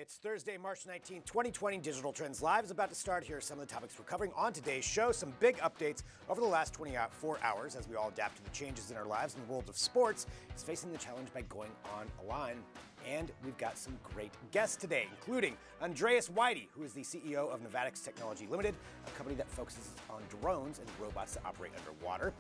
It's Thursday, March 19, 2020. Digital Trends Live is about to start. Here are some of the topics we're covering on today's show. Some big updates over the last 24 hours as we all adapt to the changes in our lives. And the world of sports is facing the challenge by going online. And we've got some great guests today, including Andreas Whitey, who is the CEO of Novatics Technology Limited, a company that focuses on drones and robots that operate underwater.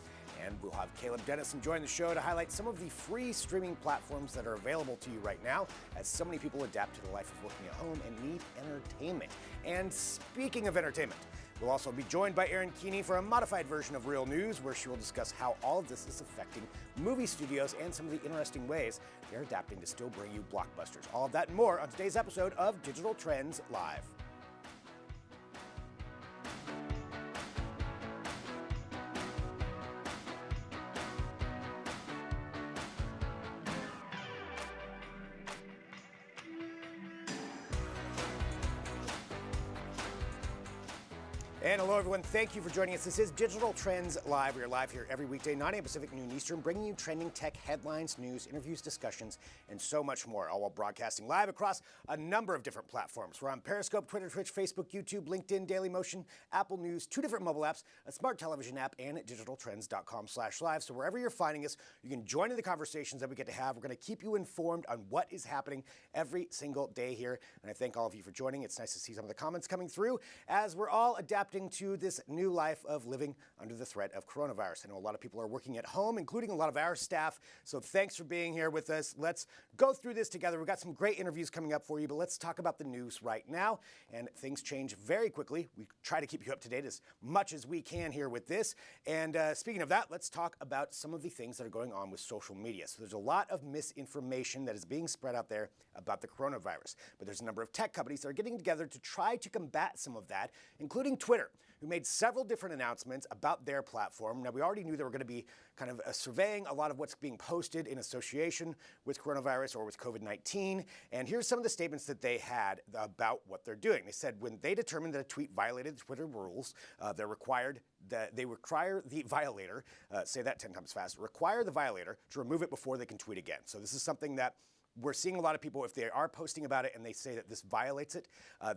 And we'll have Caleb Dennison join the show to highlight some of the free streaming platforms that are available to you right now, as so many people adapt to the life of working at home and need entertainment. And speaking of entertainment, we'll also be joined by Erin Keeney for a modified version of Real News, where she will discuss how all of this is affecting movie studios and some of the interesting ways they're adapting to still bring you blockbusters. All of that and more on today's episode of Digital Trends Live. And hello, everyone. Thank you for joining us. This is Digital Trends Live. We are live here every weekday, 9 a.m. Pacific, noon Eastern, bringing you trending tech headlines, news, interviews, discussions, and so much more, all while broadcasting live across a number of different platforms. We're on Periscope, Twitter, Twitch, Facebook, YouTube, LinkedIn, Dailymotion, Apple News, 2 different mobile apps, a smart television app, and at digitaltrends.com/live. So wherever you're finding us, you can join in the conversations that we get to have. We're going to keep you informed on what is happening every single day here. And I thank all of you for joining. It's nice to see some of the comments coming through as we're all adapting to this new life of living under the threat of coronavirus. I know a lot of people are working at home, including a lot of our staff. So thanks for being here with us. Let's go through this together. We've got some great interviews coming up for you, but let's talk about the news right now. And things change very quickly. We try to keep you up to date as much as we can here with this. And speaking of that, let's talk about some of the things that are going on with social media. So there's a lot of misinformation that is being spread out there about the coronavirus. But there's a number of tech companies that are getting together to try to combat some of that, including Twitter, who made several different announcements about their platform. Now, we already knew they were going to be kind of surveying a lot of what's being posted in association with coronavirus or with COVID-19. And here's some of the statements that they had about what they're doing. They said when they determined that a tweet violated Twitter rules, they require the violator, say that 10 times fast, require the violator to remove it before they can tweet again. So this is something that we're seeing a lot of people, if they are posting about it and they say that this violates it,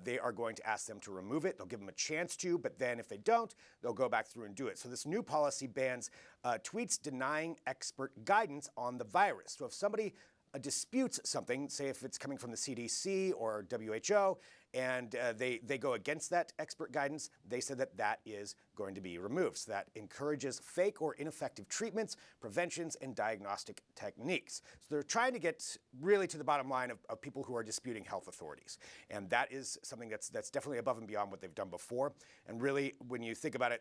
they are going to ask them to remove it. They'll give them a chance to, but then if they don't, they'll go back through and do it. So this new policy bans tweets denying expert guidance on the virus. So if somebody disputes something, say if it's coming from the CDC or WHO, and they go against that expert guidance, they said that that is going to be removed. So that encourages fake or ineffective treatments, preventions, and diagnostic techniques. So they're trying to get really to the bottom line of people who are disputing health authorities. And that is something that's definitely above and beyond what they've done before. And really, when you think about it,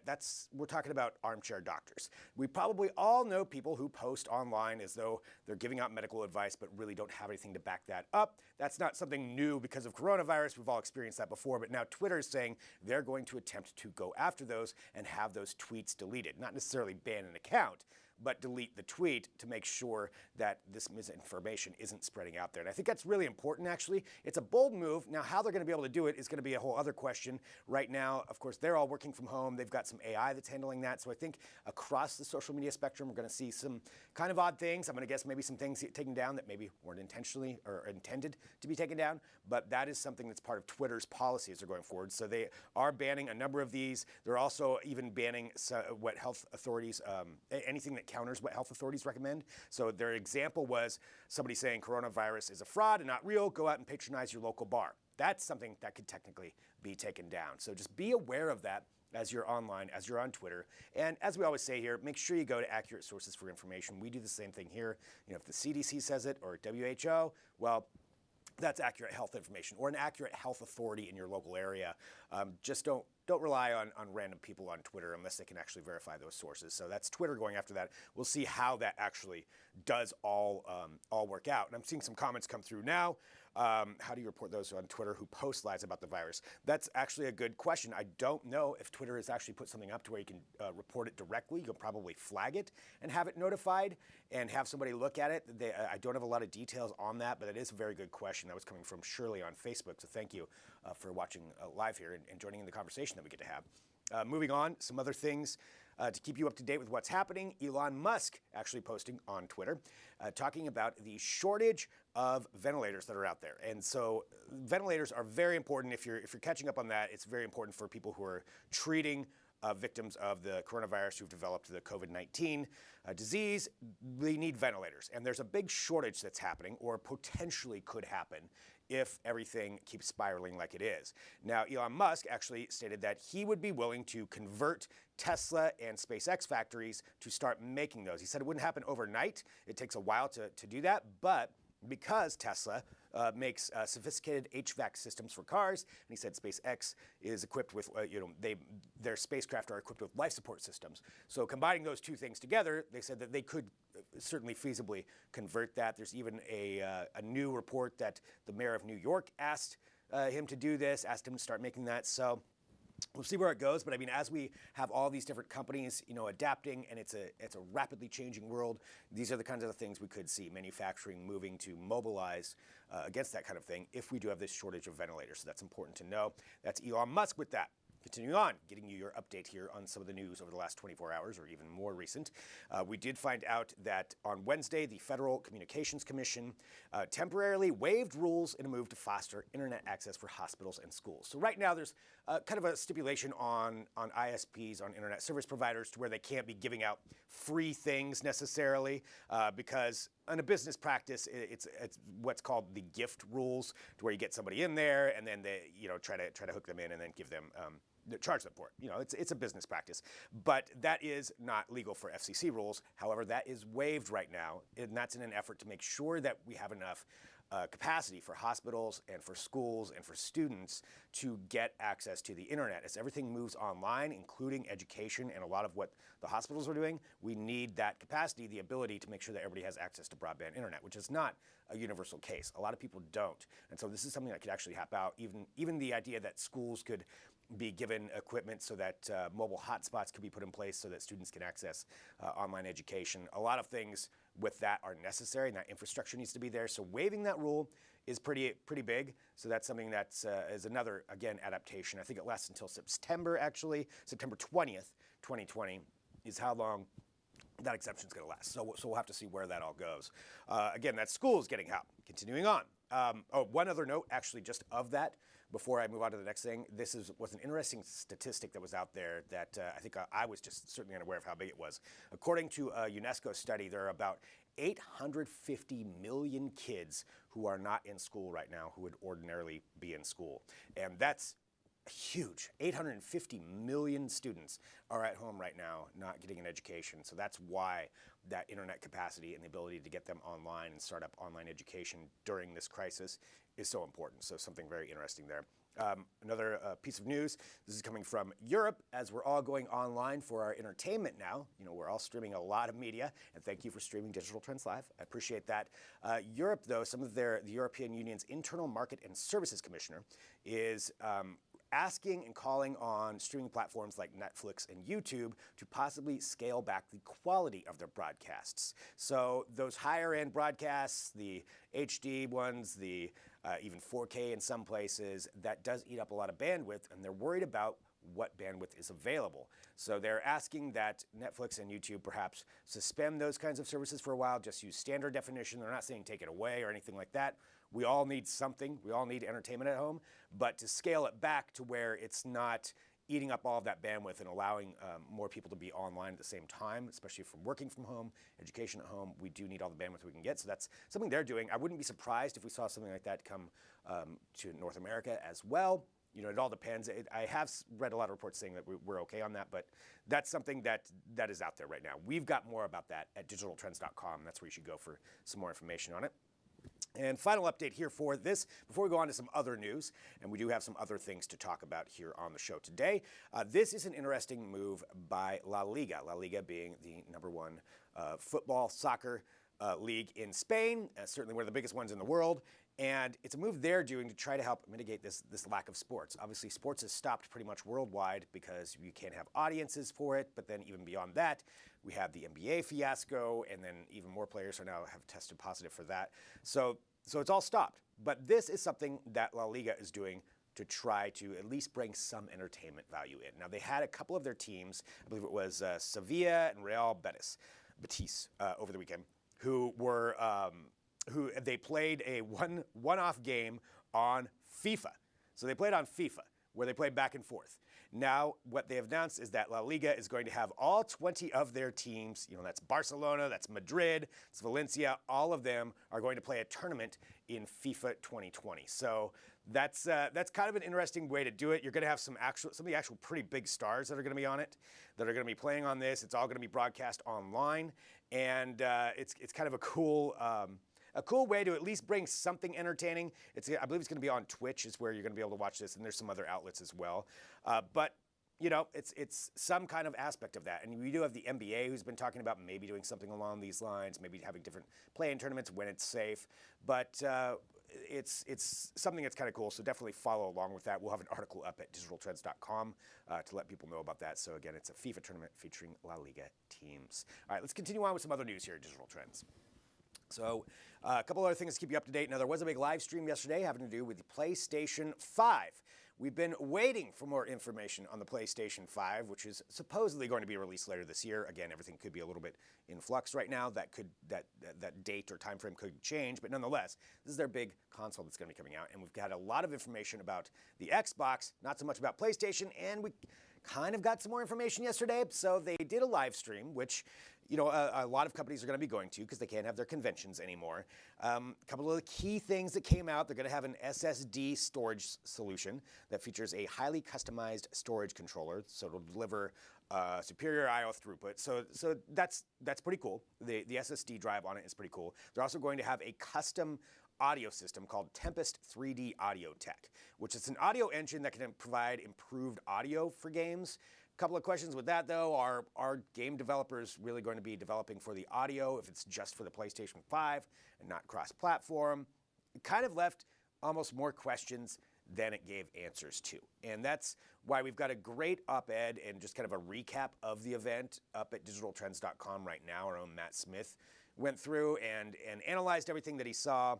we're talking about armchair doctors. We probably all know people who post online as though they're giving out medical advice, but really don't have anything to back that up. That's not something new because of coronavirus. We've all experienced that before, but now Twitter is saying they're going to attempt to go after those and have those tweets deleted. Not necessarily ban an account, but delete the tweet to make sure that this misinformation isn't spreading out there. And I think that's really important, actually. It's a bold move. Now, how they're going to be able to do it is going to be a whole other question. Right now, of course, they're all working from home. They've got some AI that's handling that. So I think across the social media spectrum, we're going to see some kind of odd things. I'm going to guess maybe some things taken down that maybe weren't intentionally or intended to be taken down. But that is something that's part of Twitter's policy as they're going forward. So they are banning a number of these. They're also even banning what health authorities, anything that counters what health authorities recommend. So their example was somebody saying coronavirus is a fraud and not real. Go out and patronize your local bar. That's something that could technically be taken down. So just be aware of that as you're online, as you're on Twitter. And as we always say here, make sure you go to accurate sources for information. We do the same thing here. You know, if the CDC says it or WHO, well, that's accurate health information or an accurate health authority in your local area. Just don't rely on random people on Twitter unless they can actually verify those sources. So that's Twitter going after that. We'll see how that actually does all work out. And I'm seeing some comments come through now. How do you report those on Twitter who post lies about the virus? That's actually a good question. I don't know if Twitter has actually put something up to where you can report it directly. You can probably flag it and have it notified and have somebody look at it. I don't have a lot of details on that, but it is a very good question. That was coming from Shirley on Facebook. So thank you for watching live here and joining in the conversation that we get to have. Moving on, some other things. To keep you up to date with what's happening, Elon Musk actually posting on Twitter, talking about the shortage of ventilators that are out there. And so ventilators are very important. If you're catching up on that, it's very important for people who are treating victims of the coronavirus who've developed the COVID-19 disease. They need ventilators. And there's a big shortage that's happening, or potentially could happen, if everything keeps spiraling like it is. Now, Elon Musk actually stated that he would be willing to convert Tesla and SpaceX factories to start making those. He said it wouldn't happen overnight. It takes a while to do that, but because Tesla makes sophisticated HVAC systems for cars, and he said SpaceX is equipped with, their spacecraft are equipped with life support systems. So combining those two things together, they said that they could certainly feasibly convert that. There's even a new report that the mayor of New York asked him to do this, asked him to start making that. So we'll see where it goes, but I mean, as we have all these different companies, adapting, and it's a rapidly changing world, these are the kinds of things we could see manufacturing moving to mobilize against that kind of thing if we do have this shortage of ventilators. So that's important to know. That's Elon Musk with that. Continuing on, getting you your update here on some of the news over the last 24 hours or even more recent. We did find out that on Wednesday, the Federal Communications Commission temporarily waived rules in a move to foster internet access for hospitals and schools. So right now there's kind of a stipulation on ISPs, on internet service providers, to where they can't be giving out free things necessarily because in a business practice, it's what's called the gift rules, to where you get somebody in there and then they try to hook them in and then give them charge them for it. It's a business practice, but that is not legal for FCC rules. However, that is waived right now, and that's in an effort to make sure that we have enough capacity for hospitals and for schools and for students to get access to the internet. As everything moves online, including education and a lot of what the hospitals are doing, we need that capacity, the ability to make sure that everybody has access to broadband internet, which is not a universal case. A lot of people don't. And so this is something that could actually help out. Even the idea that schools could be given equipment so that mobile hotspots could be put in place so that students can access online education. A lot of things with that are necessary, and that infrastructure needs to be there. So waiving that rule is pretty big. So that's something that is another, again, adaptation. I think it lasts until September, actually. September 20th, 2020 is how long that exemption is going to last. So we'll have to see where that all goes. Again, that schools getting help. Continuing on. One other note, actually, just of that, before I move on to the next thing, this was an interesting statistic that was out there that I think I was just certainly unaware of how big it was. According to a UNESCO study, there are about 850 million kids who are not in school right now who would ordinarily be in school. And that's huge. 850 million students are at home right now not getting an education. So that's why that internet capacity and the ability to get them online and start up online education during this crisis is so important. So something very interesting there. Another piece of news, this is coming from Europe, as we're all going online for our entertainment now. We're all streaming a lot of media, and thank you for streaming Digital Trends Live. I appreciate that. Europe, though, the European Union's Internal Market and Services Commissioner is asking and calling on streaming platforms like Netflix and YouTube to possibly scale back the quality of their broadcasts. So those higher end broadcasts, the HD ones, the even 4K in some places, that does eat up a lot of bandwidth, and they're worried about what bandwidth is available. So they're asking that Netflix and YouTube perhaps suspend those kinds of services for a while, just use standard definition. They're not saying take it away or anything like that. We all need something. We all need entertainment at home. But to scale it back to where it's not eating up all of that bandwidth and allowing more people to be online at the same time, especially from working from home, education at home, we do need all the bandwidth we can get. So that's something they're doing. I wouldn't be surprised if we saw something like that come to North America as well. It all depends. I have read a lot of reports saying that we're okay on that, but that's something that is out there right now. We've got more about that at digitaltrends.com. That's where you should go for some more information on it. And final update here for this, before we go on to some other news, and we do have some other things to talk about here on the show today. This is an interesting move by La Liga. La Liga being the #1 football, soccer league in Spain, certainly one of the biggest ones in the world. And it's a move they're doing to try to help mitigate this lack of sports. Obviously, sports has stopped pretty much worldwide because you can't have audiences for it. But then even beyond that, we have the NBA fiasco, and then even more players are now have tested positive for that. So it's all stopped. But this is something that La Liga is doing to try to at least bring some entertainment value in. Now, they had a couple of their teams, I believe it was Sevilla and Real Betis over the weekend, who they played a one-off game on FIFA. So they played on FIFA, where they played back and forth. Now, what they have announced is that La Liga is going to have all 20 of their teams, that's Barcelona, that's Madrid, it's Valencia, all of them are going to play a tournament in FIFA 2020. So that's kind of an interesting way to do it. You're going to have some of the actual pretty big stars that are going to be on it, that are going to be playing on this. It's all going to be broadcast online, and it's kind of a cool way to at least bring something entertaining. I believe it's going to be on Twitch is where you're going to be able to watch this, and there's some other outlets as well. But it's some kind of aspect of that. And we do have the NBA who's been talking about maybe doing something along these lines, maybe having different play-in tournaments when it's safe. But it's something that's kind of cool, so definitely follow along with that. We'll have an article up at digitaltrends.com to let people know about that. So again, it's a FIFA tournament featuring La Liga teams. All right, let's continue on with some other news here at Digital Trends. So a couple other things to keep you up to date. Now, there was a big live stream yesterday having to do with the PlayStation 5. We've been waiting for more information on the PlayStation 5, which is supposedly going to be released later this year. Again, everything could be a little bit in flux right now. That date or time frame could change, but nonetheless, this is their big console that's going to be coming out, and we've got a lot of information about the Xbox, not so much about PlayStation, and we kind of got some more information yesterday. So they did a live stream, which a lot of companies are going to be going to because they can't have their conventions anymore. A couple of the key things that came out, they're going to have an SSD storage solution that features a highly customized storage controller, so it'll deliver superior I/O throughput. So that's pretty cool. The SSD drive on it is pretty cool. They're also going to have a custom audio system called Tempest 3D Audio Tech, which is an audio engine that can provide improved audio for games. Couple of questions with that, though. Are game developers really going to be developing for the audio if it's just for the PlayStation 5 and not cross-platform? It kind of left almost more questions than it gave answers to. And that's why we've got a great op-ed and just kind of a recap of the event up at digitaltrends.com right now. Our own Matt Smith went through and analyzed everything that he saw,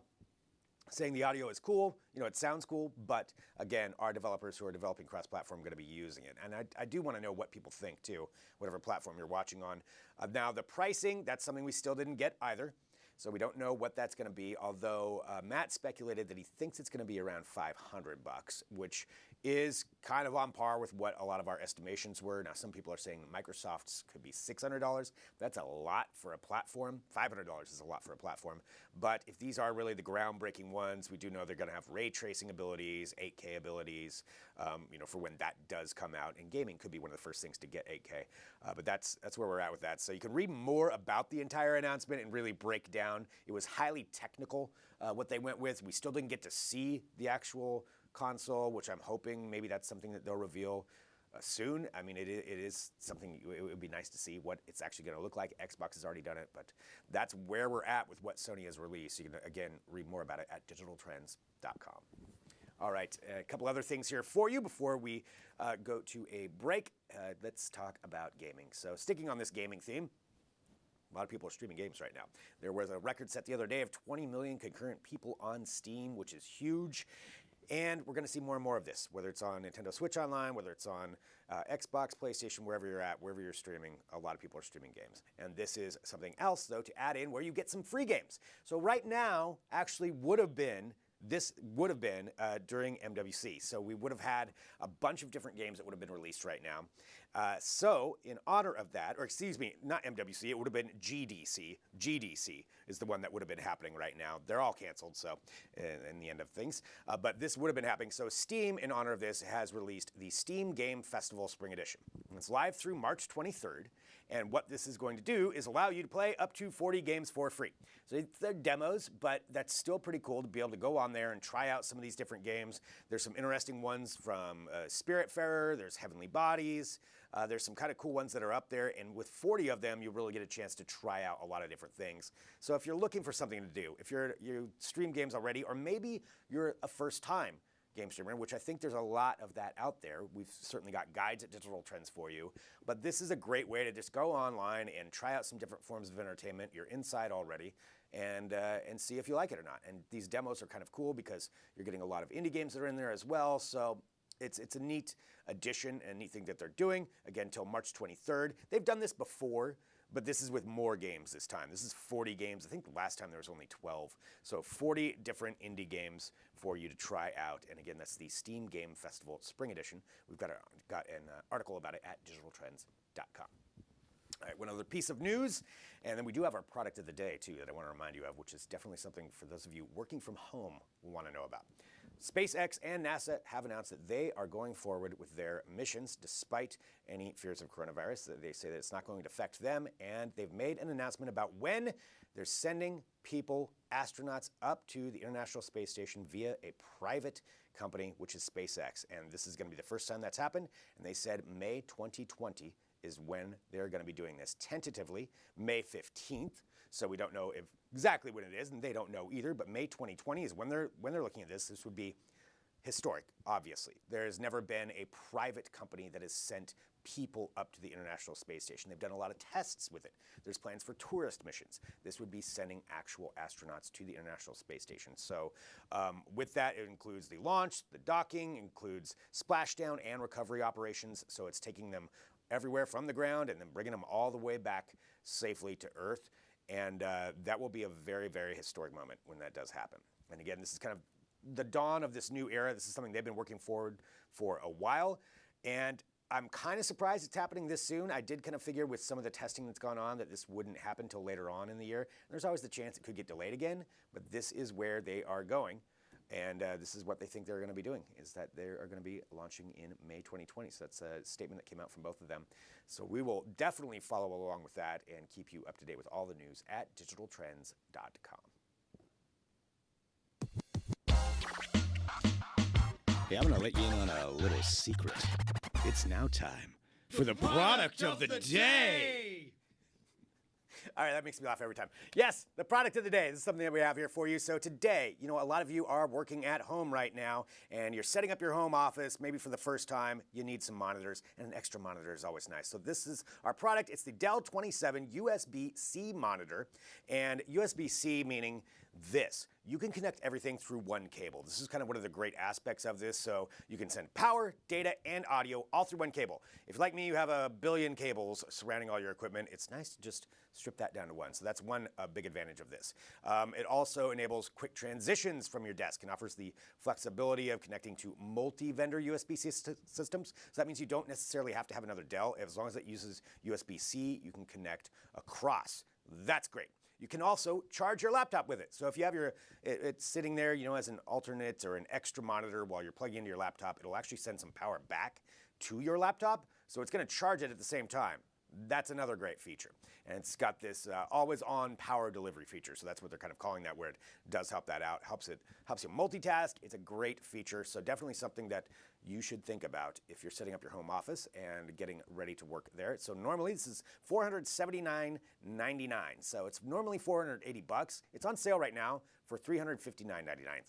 saying the audio is cool, it sounds cool, but again, our developers who are developing cross-platform are going to be using it. And I do want to know what people think too, whatever platform you're watching on. Now, the pricing, that's something we still didn't get either. So we don't know what that's going to be, although Matt speculated that he thinks it's going to be around $500, which is kind of on par with what a lot of our estimations were. Now, some people are saying Microsoft's could be $600. That's a lot for a platform. $500 is a lot for a platform. But if these are really the groundbreaking ones, we do know they're going to have ray tracing abilities, 8K abilities, for when that does come out. And gaming could be one of the first things to get 8K. But that's where we're at with that. So you can read more about the entire announcement and really break down. It was highly technical, what they went with. We still didn't get to see the actual console, which I'm hoping maybe that's something that they'll reveal soon. I mean, it is something, it would be nice to see what it's actually going to look like. Xbox has already done it, but that's where we're at with what Sony has released. You can, again, read more about it at digitaltrends.com. All right, a couple other things here for you before we go to a break. Let's talk about gaming. So sticking on this gaming theme, a lot of people are streaming games right now. There was a record set the other day of 20 million concurrent people on Steam, which is huge. And we're going to see more and more of this, whether it's on Nintendo Switch Online, whether it's on Xbox, PlayStation, wherever you're at, wherever you're streaming, a lot of people are streaming games. And this is something else, though, to add in where you get some free games. So right now actually this would have been during MWC. So we would have had a bunch of different games that would have been released right now. So in honor of that, or excuse me, not MWC, it would have been GDC. GDC is the one that would have been happening right now. They're all canceled, so in the end of things. But this would have been happening. So Steam, in honor of this, has released the Steam Game Festival Spring Edition. And it's live through March 23rd. And what this is going to do is allow you to play up to 40 games for free. So they're demos, but that's still pretty cool to be able to go on there and try out some of these different games. There's some interesting ones from Spiritfarer, there's Heavenly Bodies, there's some kind of cool ones that are up there, and with 40 of them, you really get a chance to try out a lot of different things. So if you're looking for something to do, if you stream games already, or maybe you're a first-time game streamer, which I think there's a lot of that out there. We've certainly got guides at Digital Trends for you, but this is a great way to just go online and try out some different forms of entertainment. You're inside already, and see if you like it or not. And these demos are kind of cool because you're getting a lot of indie games that are in there as well. So it's a neat addition and a neat thing that they're doing. Again, till March 23rd. They've done this before, but this is with more games this time. This is 40 games. I think the last time there was only 12. So 40 different indie games for you to try out. And again, that's the Steam Game Festival Spring Edition. We've got an article about it at digitaltrends.com. All right, one other piece of news, and then we do have our product of the day, too, that I want to remind you of, which is definitely something for those of you working from home will want to know about. SpaceX and NASA have announced that they are going forward with their missions despite any fears of coronavirus. They say that it's not going to affect them, and they've made an announcement about when they're sending people, astronauts, up to the International Space Station via a private company, which is SpaceX. And this is going to be the first time that's happened, and they said May 2020 is when they're going to be doing this. Tentatively, May 15th. So we don't know exactly when it is, and they don't know either. But May 2020 is when they're looking at this. This would be historic, obviously. There's never been a private company that has sent people up to the International Space Station. They've done a lot of tests with it. There's plans for tourist missions. This would be sending actual astronauts to the International Space Station. So with that, it includes the launch, the docking, includes splashdown and recovery operations. So it's taking them everywhere from the ground and then bringing them all the way back safely to Earth. And that will be a very, very historic moment when that does happen. And again, this is kind of the dawn of this new era. This is something they've been working forward for a while. And I'm kind of surprised it's happening this soon. I did kind of figure with some of the testing that's gone on that this wouldn't happen until later on in the year. There's always the chance it could get delayed again, but this is where they are going. And this is what they think they're going to be doing, is that they are going to be launching in May 2020. So that's a statement that came out from both of them. So we will definitely follow along with that and keep you up to date with all the news at digitaltrends.com. Hey, I'm going to let you in on a little secret. It's now time for the product of the day. All right, that makes me laugh every time. Yes, the product of the day. This is something that we have here for you. So today, a lot of you are working at home right now, and you're setting up your home office. Maybe for the first time, you need some monitors, and an extra monitor is always nice. So this is our product. It's the Dell 27 USB-C monitor, and USB-C meaning this. You can connect everything through one cable. This is kind of one of the great aspects of this. So you can send power, data, and audio all through one cable. If, like me, you have a billion cables surrounding all your equipment, it's nice to just strip that down to one. So that's one big advantage of this. It also enables quick transitions from your desk and offers the flexibility of connecting to multi-vendor USB-C systems. So that means you don't necessarily have to have another Dell. As long as it uses USB-C, you can connect across. That's great. You can also charge your laptop with it. So if you have it's sitting there, as an alternate or an extra monitor while you're plugging into your laptop, it'll actually send some power back to your laptop. So it's going to charge it at the same time. That's another great feature. And it's got this always-on power delivery feature. So that's what they're kind of calling that, where it does help that out. Helps you multitask. It's a great feature. So definitely something that you should think about if you're setting up your home office and getting ready to work there. So normally this is $479.99. So it's normally $480. It's on sale right now for $359.99,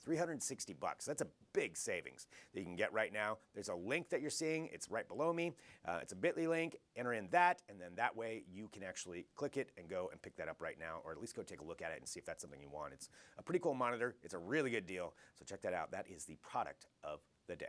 $360. That's a big savings that you can get right now. There's a link that you're seeing. It's right below me. It's a bit.ly link. Enter in that, and then that way you can actually click it and go and pick that up right now, or at least go take a look at it and see if that's something you want. It's a pretty cool monitor. It's a really good deal. So check that out. That is the product of the day.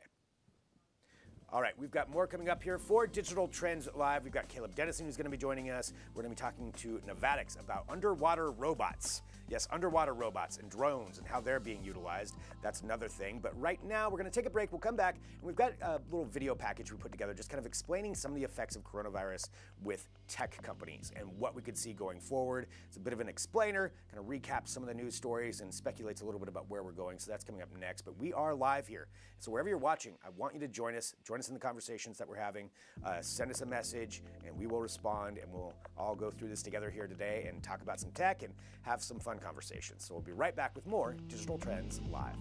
All right, we've got more coming up here for Digital Trends Live. We've got Caleb Dennison who's going to be joining us. We're going to be talking to Novatics about underwater robots. Yes, underwater robots and drones and how they're being utilized. That's another thing. But right now, we're going to take a break. We'll come back, and we've got a little video package we put together just kind of explaining some of the effects of coronavirus with tech companies and what we could see going forward. It's a bit of an explainer, kind of recaps some of the news stories and speculates a little bit about where we're going. So that's coming up next. But we are live here. So wherever you're watching, I want you to join us in the conversations that we're having. Send us a message, and we will respond, and we'll all go through this together here today and talk about some tech and have some fun conversations. So we'll be right back with more Digital Trends Live.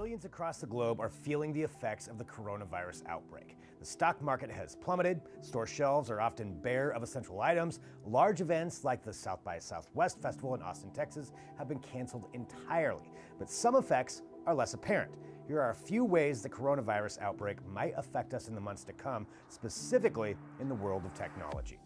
Millions across the globe are feeling the effects of the coronavirus outbreak. The stock market has plummeted, store shelves are often bare of essential items, large events like the South by Southwest Festival in Austin, Texas have been canceled entirely, but some effects are less apparent. Here are a few ways the coronavirus outbreak might affect us in the months to come, specifically in the world of technology.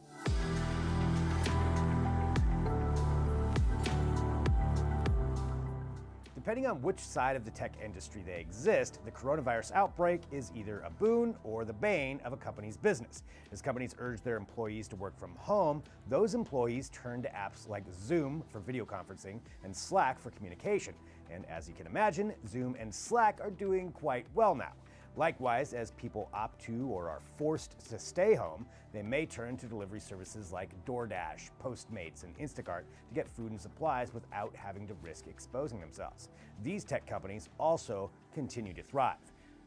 Depending on which side of the tech industry they exist, the coronavirus outbreak is either a boon or the bane of a company's business. As companies urge their employees to work from home, those employees turn to apps like Zoom for video conferencing and Slack for communication. And as you can imagine, Zoom and Slack are doing quite well now. Likewise, as people opt to or are forced to stay home, they may turn to delivery services like DoorDash, Postmates, and Instacart to get food and supplies without having to risk exposing themselves. These tech companies also continue to thrive.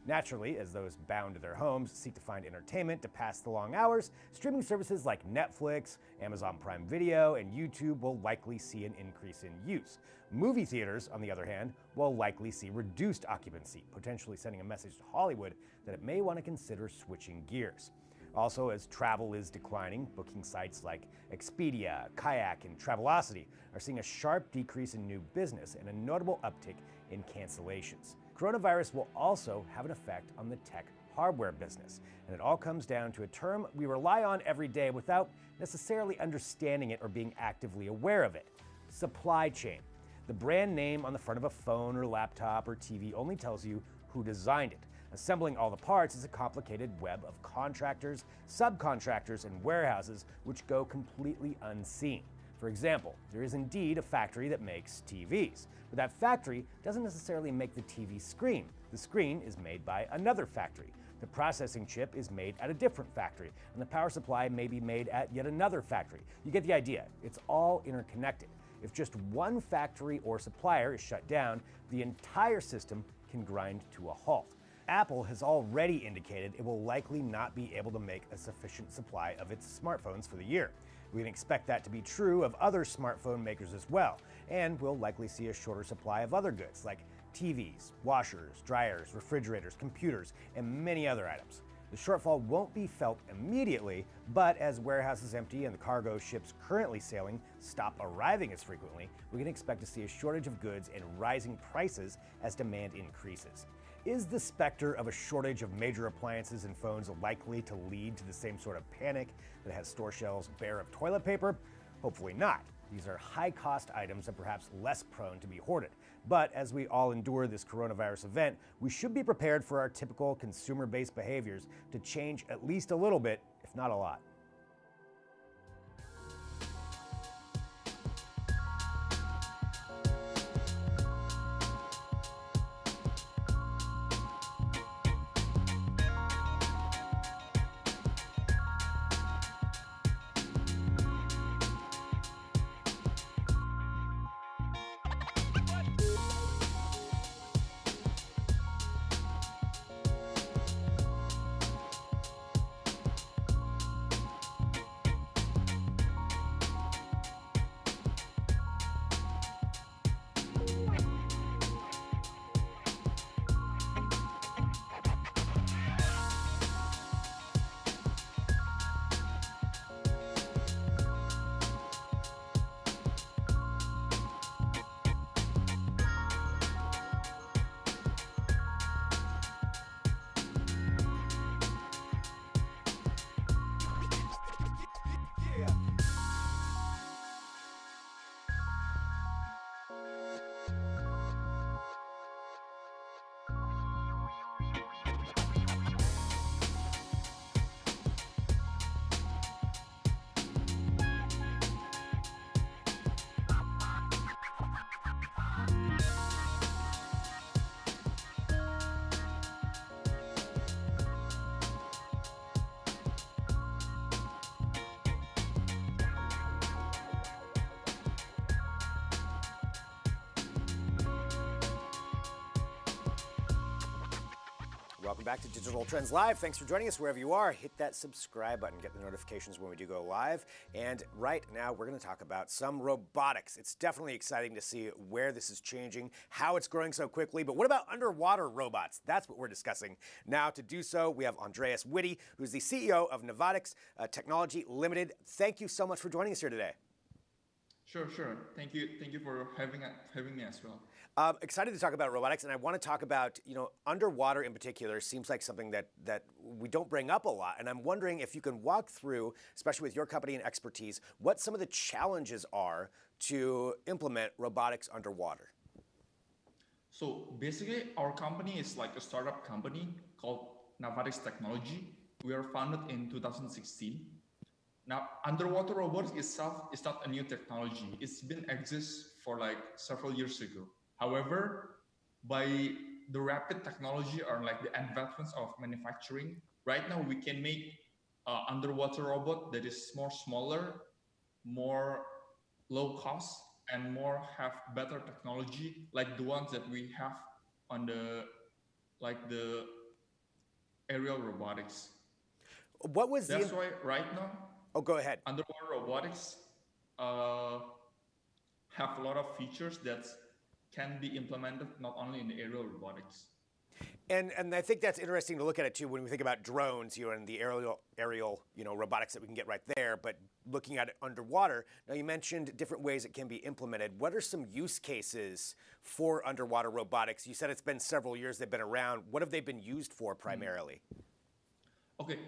Naturally, as those bound to their homes seek to find entertainment to pass the long hours, streaming services like Netflix, Amazon Prime Video, and YouTube will likely see an increase in use. Movie theaters, on the other hand, will likely see reduced occupancy, potentially sending a message to Hollywood that it may want to consider switching gears. Also, as travel is declining, booking sites like Expedia, Kayak, and Travelocity are seeing a sharp decrease in new business and a notable uptick in cancellations. Coronavirus will also have an effect on the tech hardware business, and it all comes down to a term we rely on every day without necessarily understanding it or being actively aware of it: supply chain. The brand name on the front of a phone or laptop or TV only tells you who designed it. Assembling all the parts is a complicated web of contractors, subcontractors, and warehouses which go completely unseen. For example, there is indeed a factory that makes TVs, but that factory doesn't necessarily make the TV screen. The screen is made by another factory. The processing chip is made at a different factory, and the power supply may be made at yet another factory. You get the idea. It's all interconnected. If just one factory or supplier is shut down, the entire system can grind to a halt. Apple has already indicated it will likely not be able to make a sufficient supply of its smartphones for the year. We can expect that to be true of other smartphone makers as well, and we'll likely see a shorter supply of other goods like TVs, washers, dryers, refrigerators, computers, and many other items. The shortfall won't be felt immediately, but as warehouses empty and the cargo ships currently sailing stop arriving as frequently, we can expect to see a shortage of goods and rising prices as demand increases. Is the specter of a shortage of major appliances and phones likely to lead to the same sort of panic that has store shelves bare of toilet paper? Hopefully not. These are high-cost items and perhaps less prone to be hoarded. But as we all endure this coronavirus event, we should be prepared for our typical consumer-based behaviors to change at least a little bit, if not a lot. welcome back to Digital Trends Live. Thanks for joining us wherever you are. Hit that subscribe button, get the notifications when we do go live. And right now, we're going to talk about some robotics. It's definitely exciting to see where this is changing, how it's growing so quickly. But what about underwater robots? That's what we're discussing. Now, to do so, we have Andreas Witte, who's the CEO of Novatics Technology Limited. Thank you so much for joining us here today. Sure. Thank you for having me as well. Excited to talk about robotics, and I want to talk about, underwater in particular seems like something that we don't bring up a lot. And I'm wondering if you can walk through, especially with your company and expertise, what some of the challenges are to implement robotics underwater. So basically, our company is like a startup company called Novatics Technology. We were founded in 2016. Now, underwater robotics itself is not a new technology. It's been exists for like several years ago. However, by the rapid technology or like the advancements of manufacturing, right now we can make underwater robot that is more smaller, more low cost, and more have better technology, like the ones that we have on the aerial robotics. That's why right now. Oh, go ahead. Underwater robotics have a lot of features that can be implemented not only in the aerial robotics. And I think that's interesting to look at it too when we think about drones, and the aerial robotics that we can get right there. But looking at it underwater, now you mentioned different ways it can be implemented. What are some use cases for underwater robotics? You said it's been several years they've been around. What have they been used for primarily? Okay,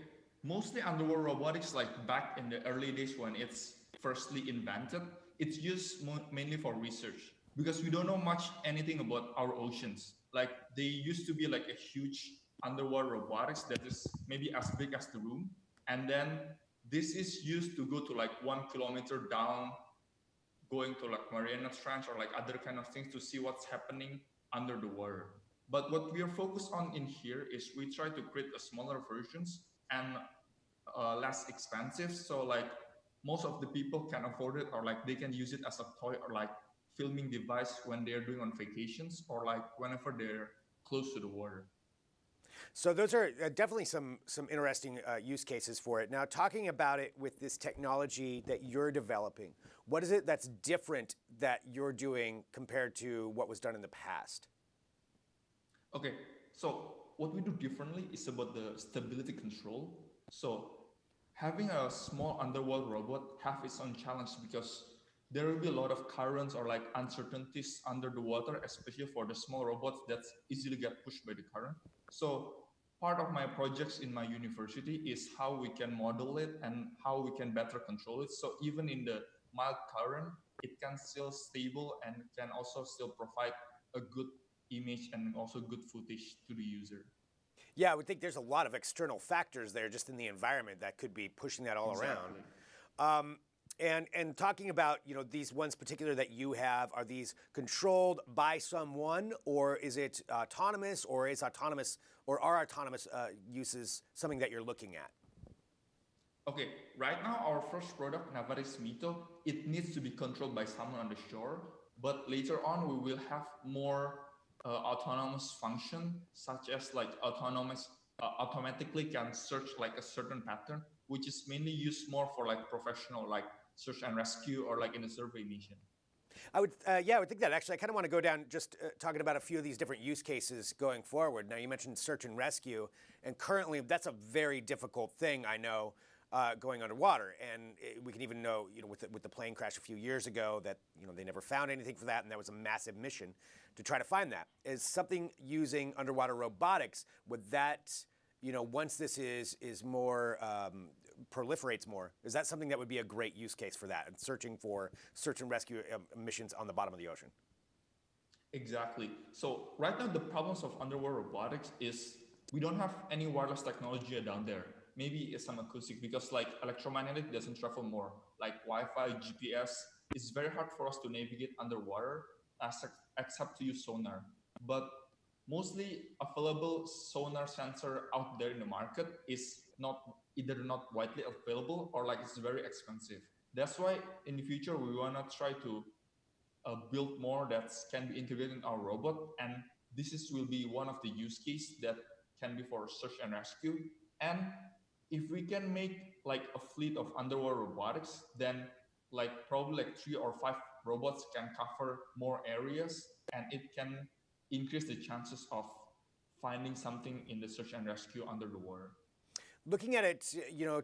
mostly underwater robotics, like back in the early days when it's firstly invented, it's used mainly for research. Because we don't know anything about our oceans. Like they used to be like a huge underwater robotics that is maybe as big as the room. And then this is used to go to like 1 kilometer down, going to like Mariana Trench or like other kind of things to see what's happening under the water. But what we are focused on in here is we try to create a smaller versions and less expensive. So like most of the people can afford it, or like they can use it as a toy or like filming device when they're doing on vacations or like whenever they're close to the water. So those are definitely some interesting use cases for it. Now, talking about it with this technology that you're developing, what is it that's different that you're doing compared to what was done in the past? Okay, so what we do differently is about the stability control. So having a small underwater robot have its own challenge because there will be a lot of currents or like uncertainties under the water, especially for the small robots that easily get pushed by the current. So part of my projects in my university is how we can model it and how we can better control it. So even in the mild current, it can still stable and can also still provide a good image and also good footage to the user. Yeah, I would think there's a lot of external factors there just in the environment that could be pushing that all around. And talking about, these ones particular that you have, are these controlled by someone, or is it autonomous, or are autonomous uses something that you're looking at? Okay, right now our first product, Novatics Mito, it needs to be controlled by someone on the shore, but later on we will have more autonomous function, such as like automatically can search like a certain pattern, which is mainly used more for like professional, like search and rescue or like in a survey mission. I would think that actually. I kind of want to go down just talking about a few of these different use cases going forward. Now, you mentioned search and rescue, and currently that's a very difficult thing, I know, going underwater. And we can even know, with the plane crash a few years ago that, they never found anything for that, and that was a massive mission to try to find that. Is something using underwater robotics, would that, once this is more proliferates more, is that something that would be a great use case for that and searching for search and rescue missions on the bottom of the ocean? Exactly. So right now the problems of underwater robotics is we don't have any wireless technology down there. Maybe it's some acoustic because like electromagnetic doesn't travel more. Like Wi-Fi, GPS, it's very hard for us to navigate underwater except to use sonar. But mostly available sonar sensor out there in the market is either not widely available or like it's very expensive. That's why in the future we want to try to build more that can be integrated in our robot, and will be one of the use cases that can be for search and rescue. And if we can make like a fleet of underwater robotics, then like probably like 3 or 5 robots can cover more areas, and it can increase the chances of finding something in the search and rescue under the water. Looking at it,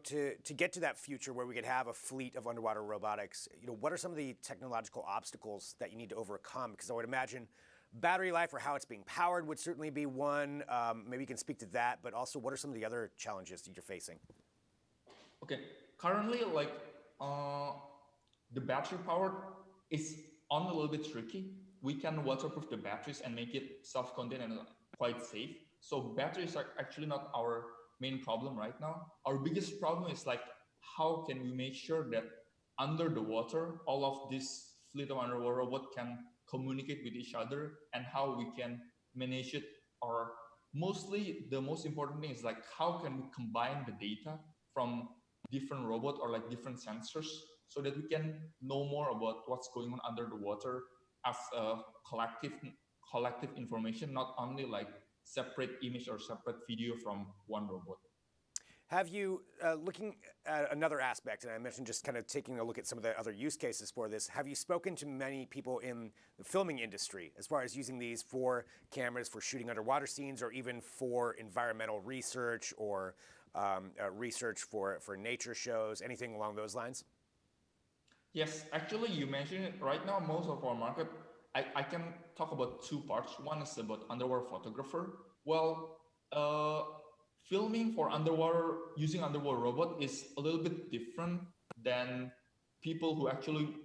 to get to that future where we could have a fleet of underwater robotics, what are some of the technological obstacles that you need to overcome? Because I would imagine battery life or how it's being powered would certainly be one. Maybe you can speak to that, but also what are some of the other challenges that you're facing? Okay, currently, like the battery powered is on a little bit tricky. We can waterproof the batteries and make it self-contained and quite safe. So batteries are actually not our main problem right now. Our biggest problem is like, how can we make sure that under the water, all of this fleet of underwater robot can communicate with each other, and how we can manage it? Or mostly the most important thing is like, how can we combine the data from different robots or like different sensors so that we can know more about what's going on under the water as a collective information, not only like separate image or separate video from one robot. Have you, looking at another aspect, and I mentioned just kind of taking a look at some of the other use cases for this, have you spoken to many people in the filming industry as far as using these for cameras for shooting underwater scenes, or even for environmental research, or research for nature shows, anything along those lines? Yes, actually, you mentioned it. Right now, most of our market, I can talk about 2 parts. One is about underwater photographer. Well, filming for underwater, using underwater robot is a little bit different than people who actually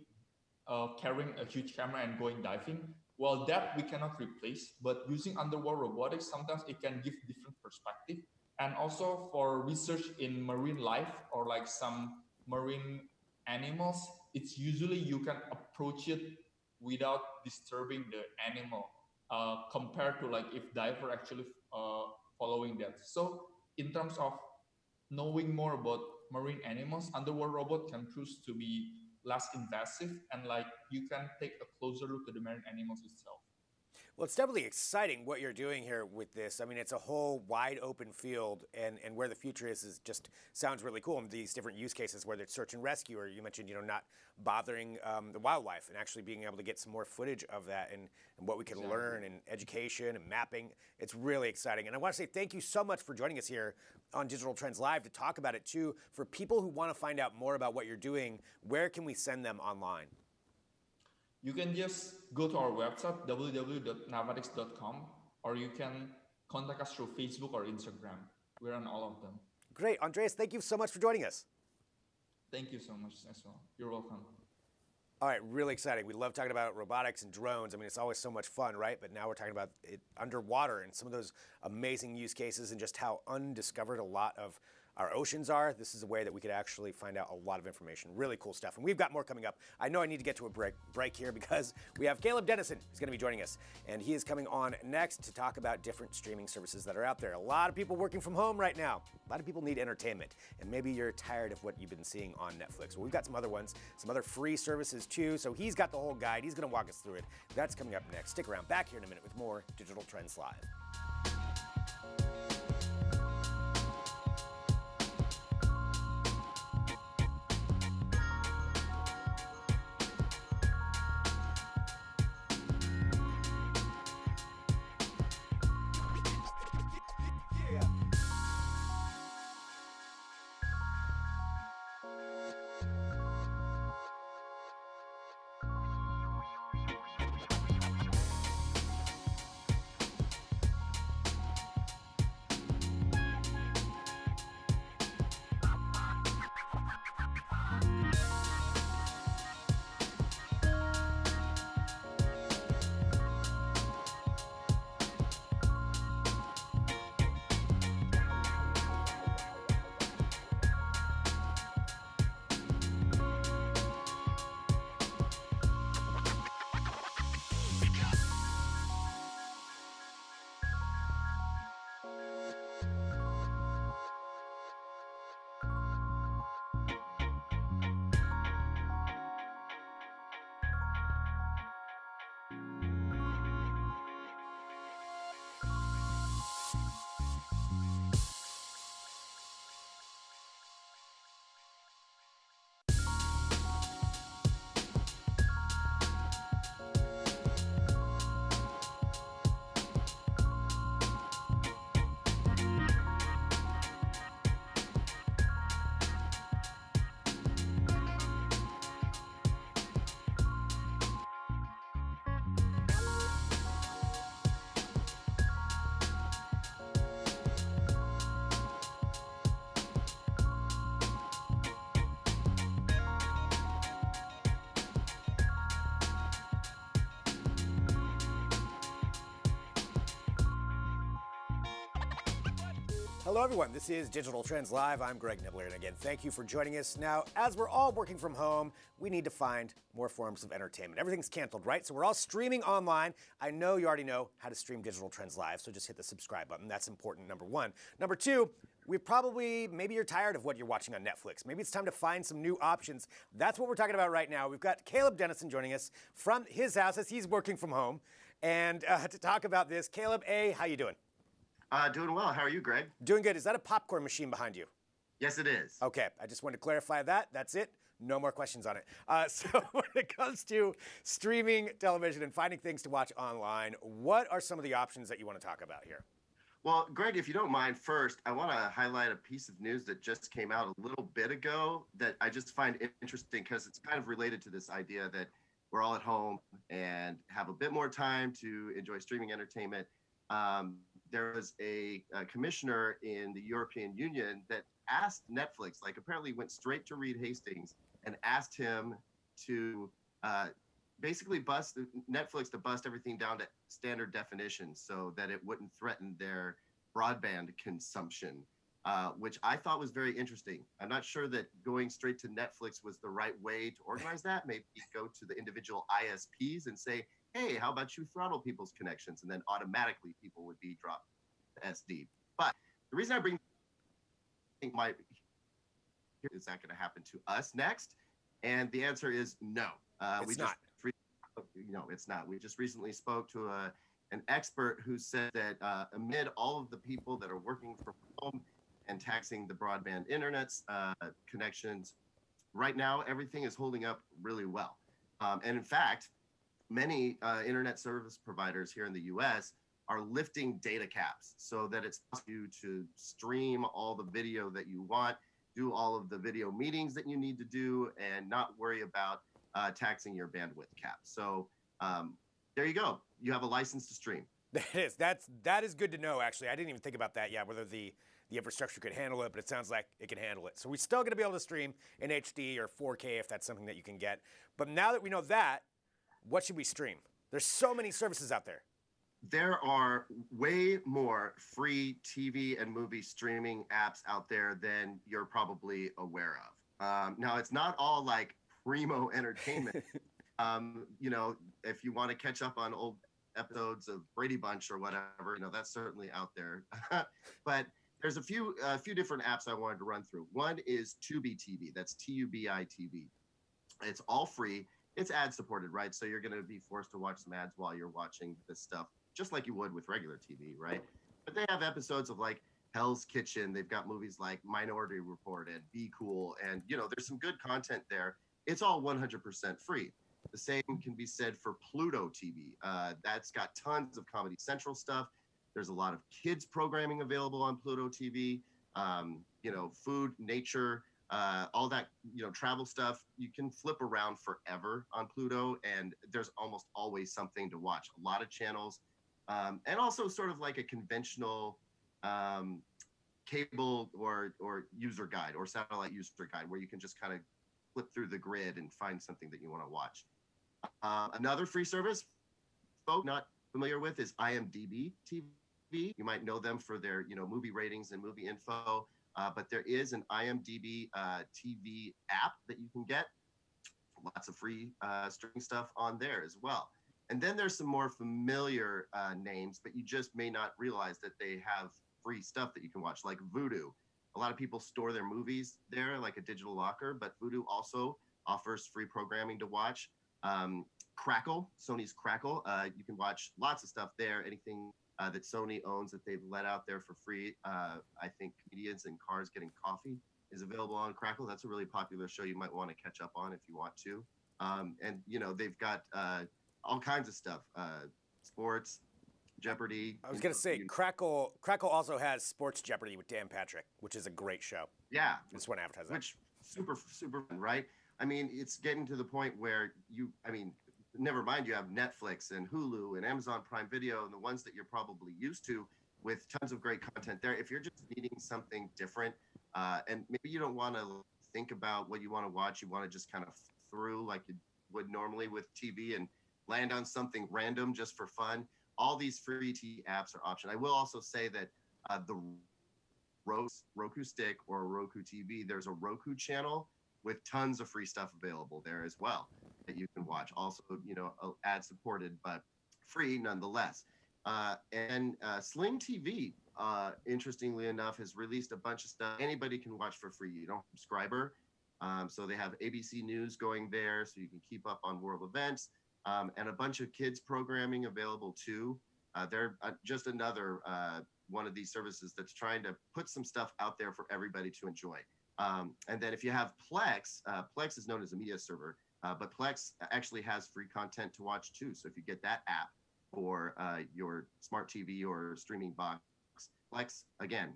carrying a huge camera and going diving. Well, that we cannot replace, but using underwater robotics, sometimes it can give different perspective. And also for research in marine life or like some marine animals, it's usually you can approach it without disturbing the animal, compared to like if diver actually following that. So in terms of knowing more about marine animals, underwater robot can prove to be less invasive, and like you can take a closer look at the marine animals itself. Well, it's definitely exciting what you're doing here with this. I mean, it's a whole wide open field, and where the future is just sounds really cool. And these different use cases, whether it's search and rescue, or you mentioned, not bothering the wildlife, and actually being able to get some more footage of that, and what we can learn in education and mapping. It's really exciting. And I want to say thank you so much for joining us here on Digital Trends Live to talk about it too. For people who want to find out more about what you're doing, where can we send them online? You can just go to our website, www.navatics.com, or you can contact us through Facebook or Instagram. We're on all of them. Great. Andreas, thank you so much for joining us. Thank you so much as well. You're welcome. All right, really exciting. We love talking about robotics and drones. I mean, it's always so much fun, right? But now we're talking about it underwater and some of those amazing use cases, and just how undiscovered a lot of our oceans are. This is a way that we could actually find out a lot of information. Really cool stuff. And we've got more coming up. I know I need to get to a break here, because we have Caleb Dennison who's going to be joining us. And he is coming on next to talk about different streaming services that are out there. A lot of people working from home right now. A lot of people need entertainment. And maybe you're tired of what you've been seeing on Netflix. Well, we've got some other ones, some other free services too. So he's got the whole guide. He's going to walk us through it. That's coming up next. Stick around. Back here in a minute with more Digital Trends Live. Hello, everyone. This is Digital Trends Live. I'm Greg Nibbler, and again, thank you for joining us. Now, as we're all working from home, we need to find more forms of entertainment. Everything's canceled, right? So we're all streaming online. I know you already know how to stream Digital Trends Live, so just hit the subscribe button. That's important, number one. Number two, maybe you're tired of what you're watching on Netflix. Maybe it's time to find some new options. That's what we're talking about right now. We've got Caleb Dennison joining us from his house as he's working from home. And to talk about this, Caleb, A, how you doing? Doing well. How are you, Greg? Doing good. Is that a popcorn machine behind you? Yes, it is. Okay, I just wanted to clarify that. That's it. No more questions on it. So when it comes to streaming television and finding things to watch online, what are some of the options that you want to talk about here? Well, Greg, if you don't mind, first, I want to highlight a piece of news that just came out a little bit ago that I just find interesting because it's kind of related to this idea that we're all at home and have a bit more time to enjoy streaming entertainment. There was a commissioner in the European Union that asked Netflix, apparently went straight to Reed Hastings and asked him to basically bust Netflix to bust everything down to standard definition so that it wouldn't threaten their broadband consumption, which I thought was very interesting. I'm not sure that going straight to Netflix was the right way to organize that. Maybe go to the individual ISPs and say, hey, how about you throttle people's connections? And then automatically people would be dropped to SD. But the reason I think is that going to happen to us next? And the answer is no. It's not. It's not. We just recently spoke to an expert who said that amid all of the people that are working from home and taxing the broadband internet connections, right now everything is holding up really well. And in fact, many internet service providers here in the US are lifting data caps so that it's possible to stream all the video that you want, do all of the video meetings that you need to do, and not worry about taxing your bandwidth cap. So there you go. You have a license to stream. That is good to know, actually. I didn't even think about that yet, whether the infrastructure could handle it, but it sounds like it can handle it. So we're still going to be able to stream in HD or 4K if that's something that you can get. But now that we know that, what should we stream? There's so many services out there. There are way more free TV and movie streaming apps out there than you're probably aware of. Now, it's not all like primo entertainment. If you want to catch up on old episodes of Brady Bunch or whatever, that's certainly out there. But there's a few different apps I wanted to run through. One is Tubi TV. That's Tubi TV. It's all free. It's ad supported, right? So you're going to be forced to watch some ads while you're watching this stuff, just like you would with regular TV, right? But they have episodes of like Hell's Kitchen. They've got movies like Minority Report and Be Cool. And, there's some good content there. It's all 100% free. The same can be said for Pluto TV. That's got tons of Comedy Central stuff. There's a lot of kids programming available on Pluto TV. Food, nature, all that, travel stuff. You can flip around forever on Pluto, and there's almost always something to watch. A lot of channels, and also sort of like a conventional cable or user guide or satellite user guide where you can just kind of flip through the grid and find something that you want to watch. Another free service folks not familiar with is IMDb TV. You might know them for their movie ratings and movie info, but there is an IMDb TV app that you can get. Lots of free streaming stuff on there as well. And then there's some more familiar names, but you just may not realize that they have free stuff that you can watch, like Vudu. A lot of people store their movies there like a digital locker, but Vudu also offers free programming to watch. Crackle, Sony's Crackle, you can watch lots of stuff there. Anything that Sony owns that they've let out there for free. I think Comedians in Cars Getting Coffee is available on Crackle. That's a really popular show you might want to catch up on if you want to. And they've got all kinds of stuff, sports, Jeopardy. I was going to say, Crackle also has Sports Jeopardy with Dan Patrick, which is a great show. Yeah. I just want to advertise that. Which super fun, right? I mean, it's getting to the point where never mind, you have Netflix and Hulu and Amazon Prime Video and the ones that you're probably used to with tons of great content there. If you're just needing something different, and maybe you don't want to think about what you want to watch, you want to just kind of through like you would normally with TV and land on something random just for fun, all these free TV apps are option. I will also say that the Roku stick or a Roku TV, there's a Roku channel with tons of free stuff available there as well that you can watch. Also, ad supported, but free nonetheless. And Sling TV, interestingly enough, has released a bunch of stuff anybody can watch for free. You don't have a subscriber. So they have ABC News going there, so you can keep up on world events, and a bunch of kids programming available too. They're just another one of these services that's trying to put some stuff out there for everybody to enjoy. And then if you have Plex, Plex is known as a media server, but Plex actually has free content to watch too. So if you get that app for your smart TV or streaming box, Plex again.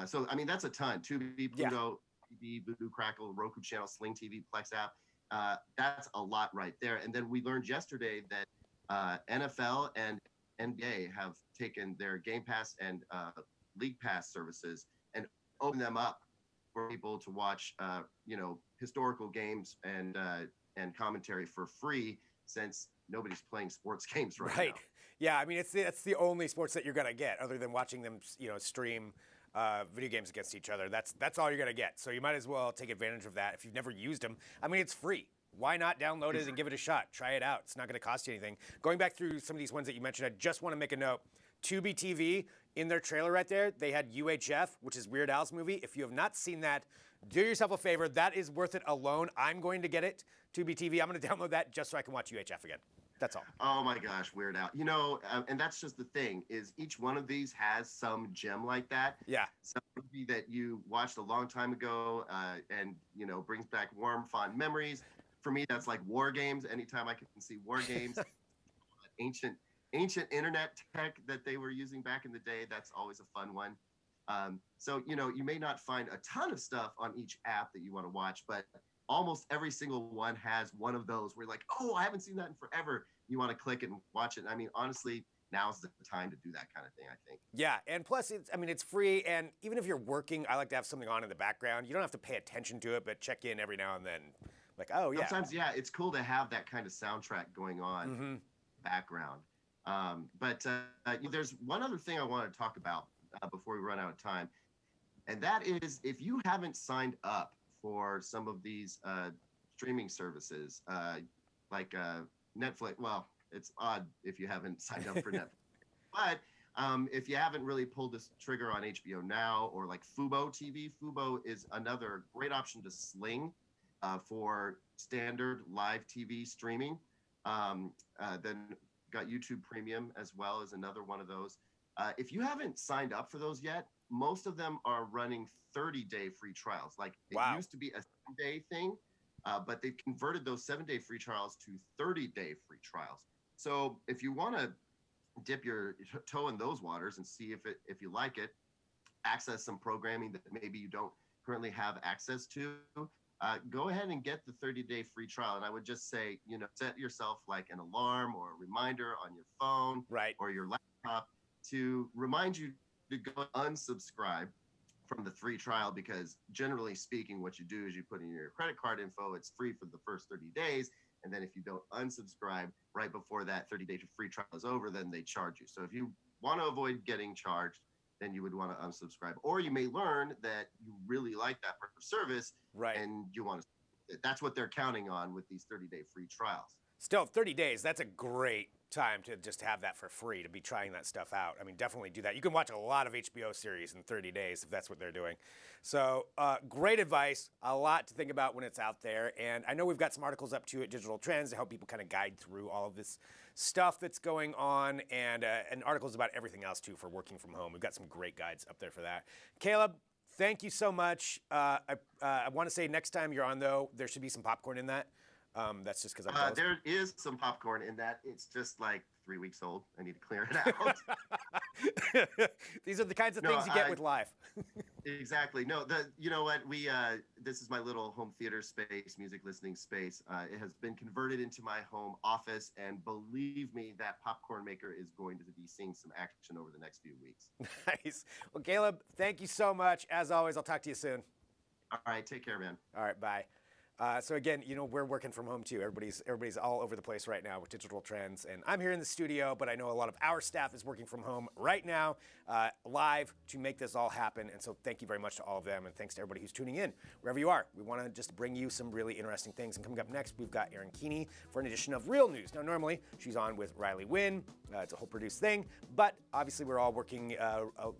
So I mean that's a ton. Tubi, Pluto, TV, Vudu, Crackle, Roku channel, Sling TV, Plex app. That's a lot right there. And then we learned yesterday that NFL and NBA have taken their Game Pass and League Pass services and opened them up for people to watch, historical games and commentary for free, since nobody's playing sports games right now. Yeah, I mean, it's the only sports that you're gonna get, other than watching them, stream video games against each other. That's all you're gonna get. So you might as well take advantage of that if you've never used them. I mean, it's free. Why not download it and give it a shot? Try it out. It's not going to cost you anything. Going back through some of these ones that you mentioned, I just want to make a note. Tubi TV, in their trailer right there, they had UHF, which is Weird Al's movie. If you have not seen that, do yourself a favor. That is worth it alone. I'm going to get it. Tubi TV, I'm going to download that just so I can watch UHF again. That's all. Oh my gosh, Weird Al. And that's just the thing, is each one of these has some gem like that. Yeah. Some movie that you watched a long time ago and, brings back warm, fond memories. For me, that's like War Games. Anytime I can see War Games, ancient internet tech that they were using back in the day, that's always a fun one. So, you may not find a ton of stuff on each app that you want to watch, but almost every single one has one of those where you're like, oh, I haven't seen that in forever. You want to click it and watch it. I mean, honestly, now's the time to do that kind of thing, I think. Yeah, and plus, it's free, and even if you're working, I like to have something on in the background. You don't have to pay attention to it, but check in every now and then. Like, oh, yeah. Sometimes, yeah, it's cool to have that kind of soundtrack going on background. But there's one other thing I want to talk about before we run out of time. And that is, if you haven't signed up for some of these streaming services, like Netflix, well, it's odd if you haven't signed up for Netflix. But if you haven't really pulled this trigger on HBO Now or like Fubo TV, Fubo is another great option to Sling for standard live TV streaming. Then got YouTube Premium as well as another one of those. If you haven't signed up for those yet, most of them are running 30-day free trials. Like it used to be a 7-day thing, but they've converted those 7-day free trials to 30-day free trials. So if you want to dip your toe in those waters and see if you like it, access some programming that maybe you don't currently have access to, go ahead and get the 30-day free trial. And I would just say, set yourself like an alarm or a reminder on your phone or your laptop to remind you to go unsubscribe from the free trial, because generally speaking, what you do is you put in your credit card info. It's free for the first 30 days. And then if you don't unsubscribe right before that 30-day free trial is over, then they charge you. So if you want to avoid getting charged, then you would want to unsubscribe. Or you may learn that you really like that service and you want to. That's what they're counting on with these 30-day free trials. Still, 30 days, that's a great time to just have that for free, to be trying that stuff out. I mean, definitely do that. You can watch a lot of HBO series in 30 days if that's what they're doing. So great advice, a lot to think about when it's out there. And I know we've got some articles up too at Digital Trends to help people kind of guide through all of this stuff that's going on, and articles about everything else too for working from home. We've got some great guides up there for that. Caleb, thank you so much. I want to say next time you're on, though, there should be some popcorn in that. That's just because I'm jealous. There is some popcorn in that. It's just like 3 weeks old. I need to clear it out. These are the kinds of things you get with live. Exactly. No, you know what? This is my little home theater space, music listening space. It has been converted into my home office, and believe me, that popcorn maker is going to be seeing some action over the next few weeks. Nice. Well, Caleb, thank you so much. As always, I'll talk to you soon. All right. Take care, man. All right. Bye. So again, we're working from home too. Everybody's all over the place right now with digital trends, and I'm here in the studio, but I know a lot of our staff is working from home right now, live to make this all happen. And so thank you very much to all of them, and thanks to everybody who's tuning in wherever you are. We want to just bring you some really interesting things. And coming up next, we've got Erin Keeney for an edition of Real News. Now, normally she's on with Riley Wynn. It's a whole produced thing, but obviously we're all working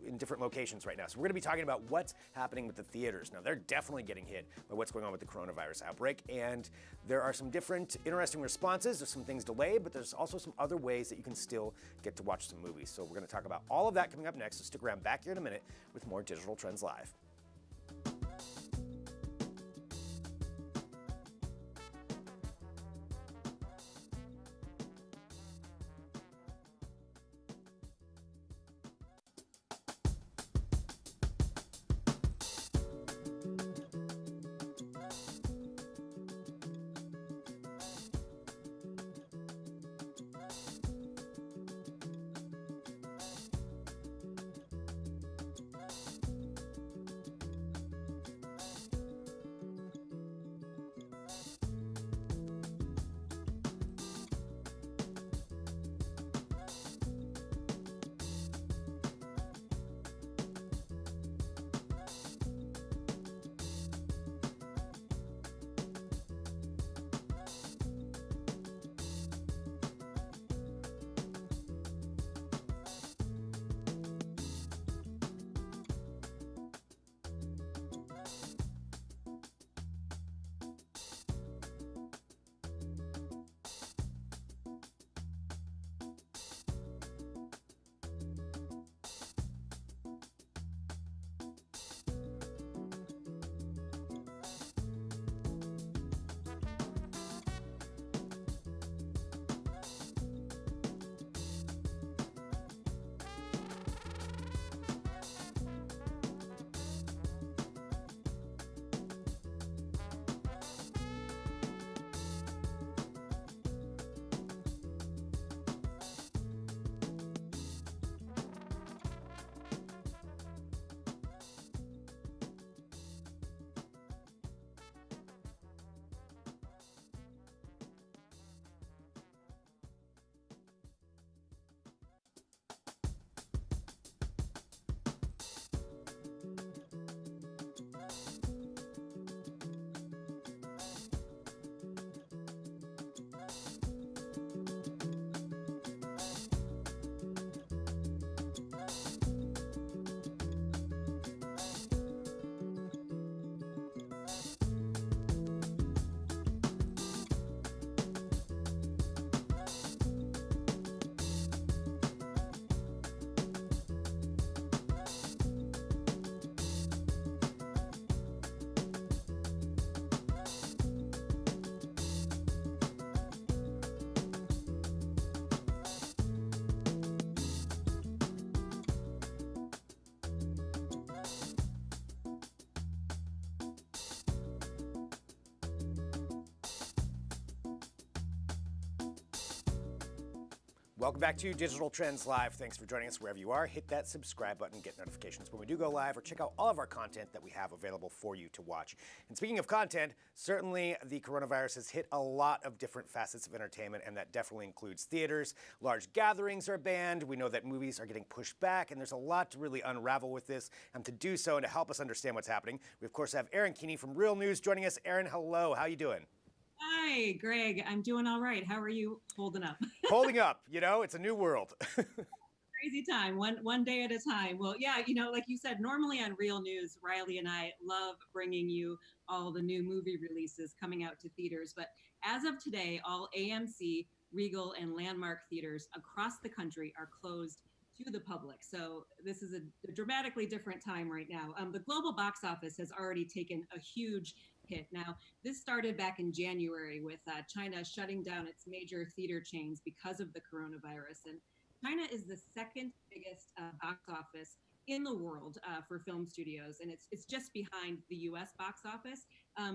in different locations right now. So we're going to be talking about what's happening with the theaters. Now, they're definitely getting hit by what's going on with the coronavirus outbreak, and there are some different interesting responses. There's some things delayed, but there's also some other ways that you can still get to watch some movies. So we're going to talk about all of that coming up next. So stick around back here in a minute with more Digital Trends Live. Welcome back to Digital Trends Live. Thanks for joining us wherever you are. Hit that subscribe button, get notifications when we do go live, or check out all of our content that we have available for you to watch. And speaking of content, certainly the coronavirus has hit a lot of different facets of entertainment, and that definitely includes theaters. Large gatherings are banned. We know that movies are getting pushed back, and there's a lot to really unravel with this. And to do so and to help us understand what's happening, we of course have Erin Keeney from Real News joining us. Erin, hello. How you doing? Hi, Greg. I'm doing all right. How are you holding up? Holding up. It's a new world. Crazy time, one day at a time. Well, yeah, like you said, normally on Real News, Riley and I love bringing you all the new movie releases coming out to theaters. But as of today, all AMC, Regal, and Landmark theaters across the country are closed to the public. So this is a dramatically different time right now. The global box office has already taken a huge hit. Now, this started back in January with China shutting down its major theater chains because of the coronavirus. And China is the second biggest box office in the world for film studios, and it's just behind the U.S. box office.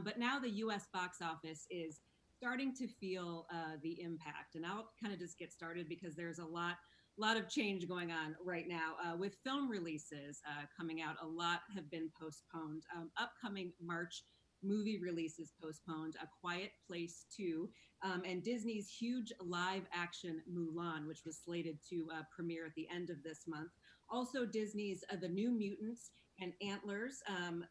But now the U.S. box office is starting to feel the impact. And I'll kind of just get started because there's a lot of change going on right now with film releases coming out. A lot have been postponed. Upcoming March movie releases postponed: A Quiet Place 2, and Disney's huge live action Mulan, which was slated to premiere at the end of this month. Also, Disney's The New Mutants and Antlers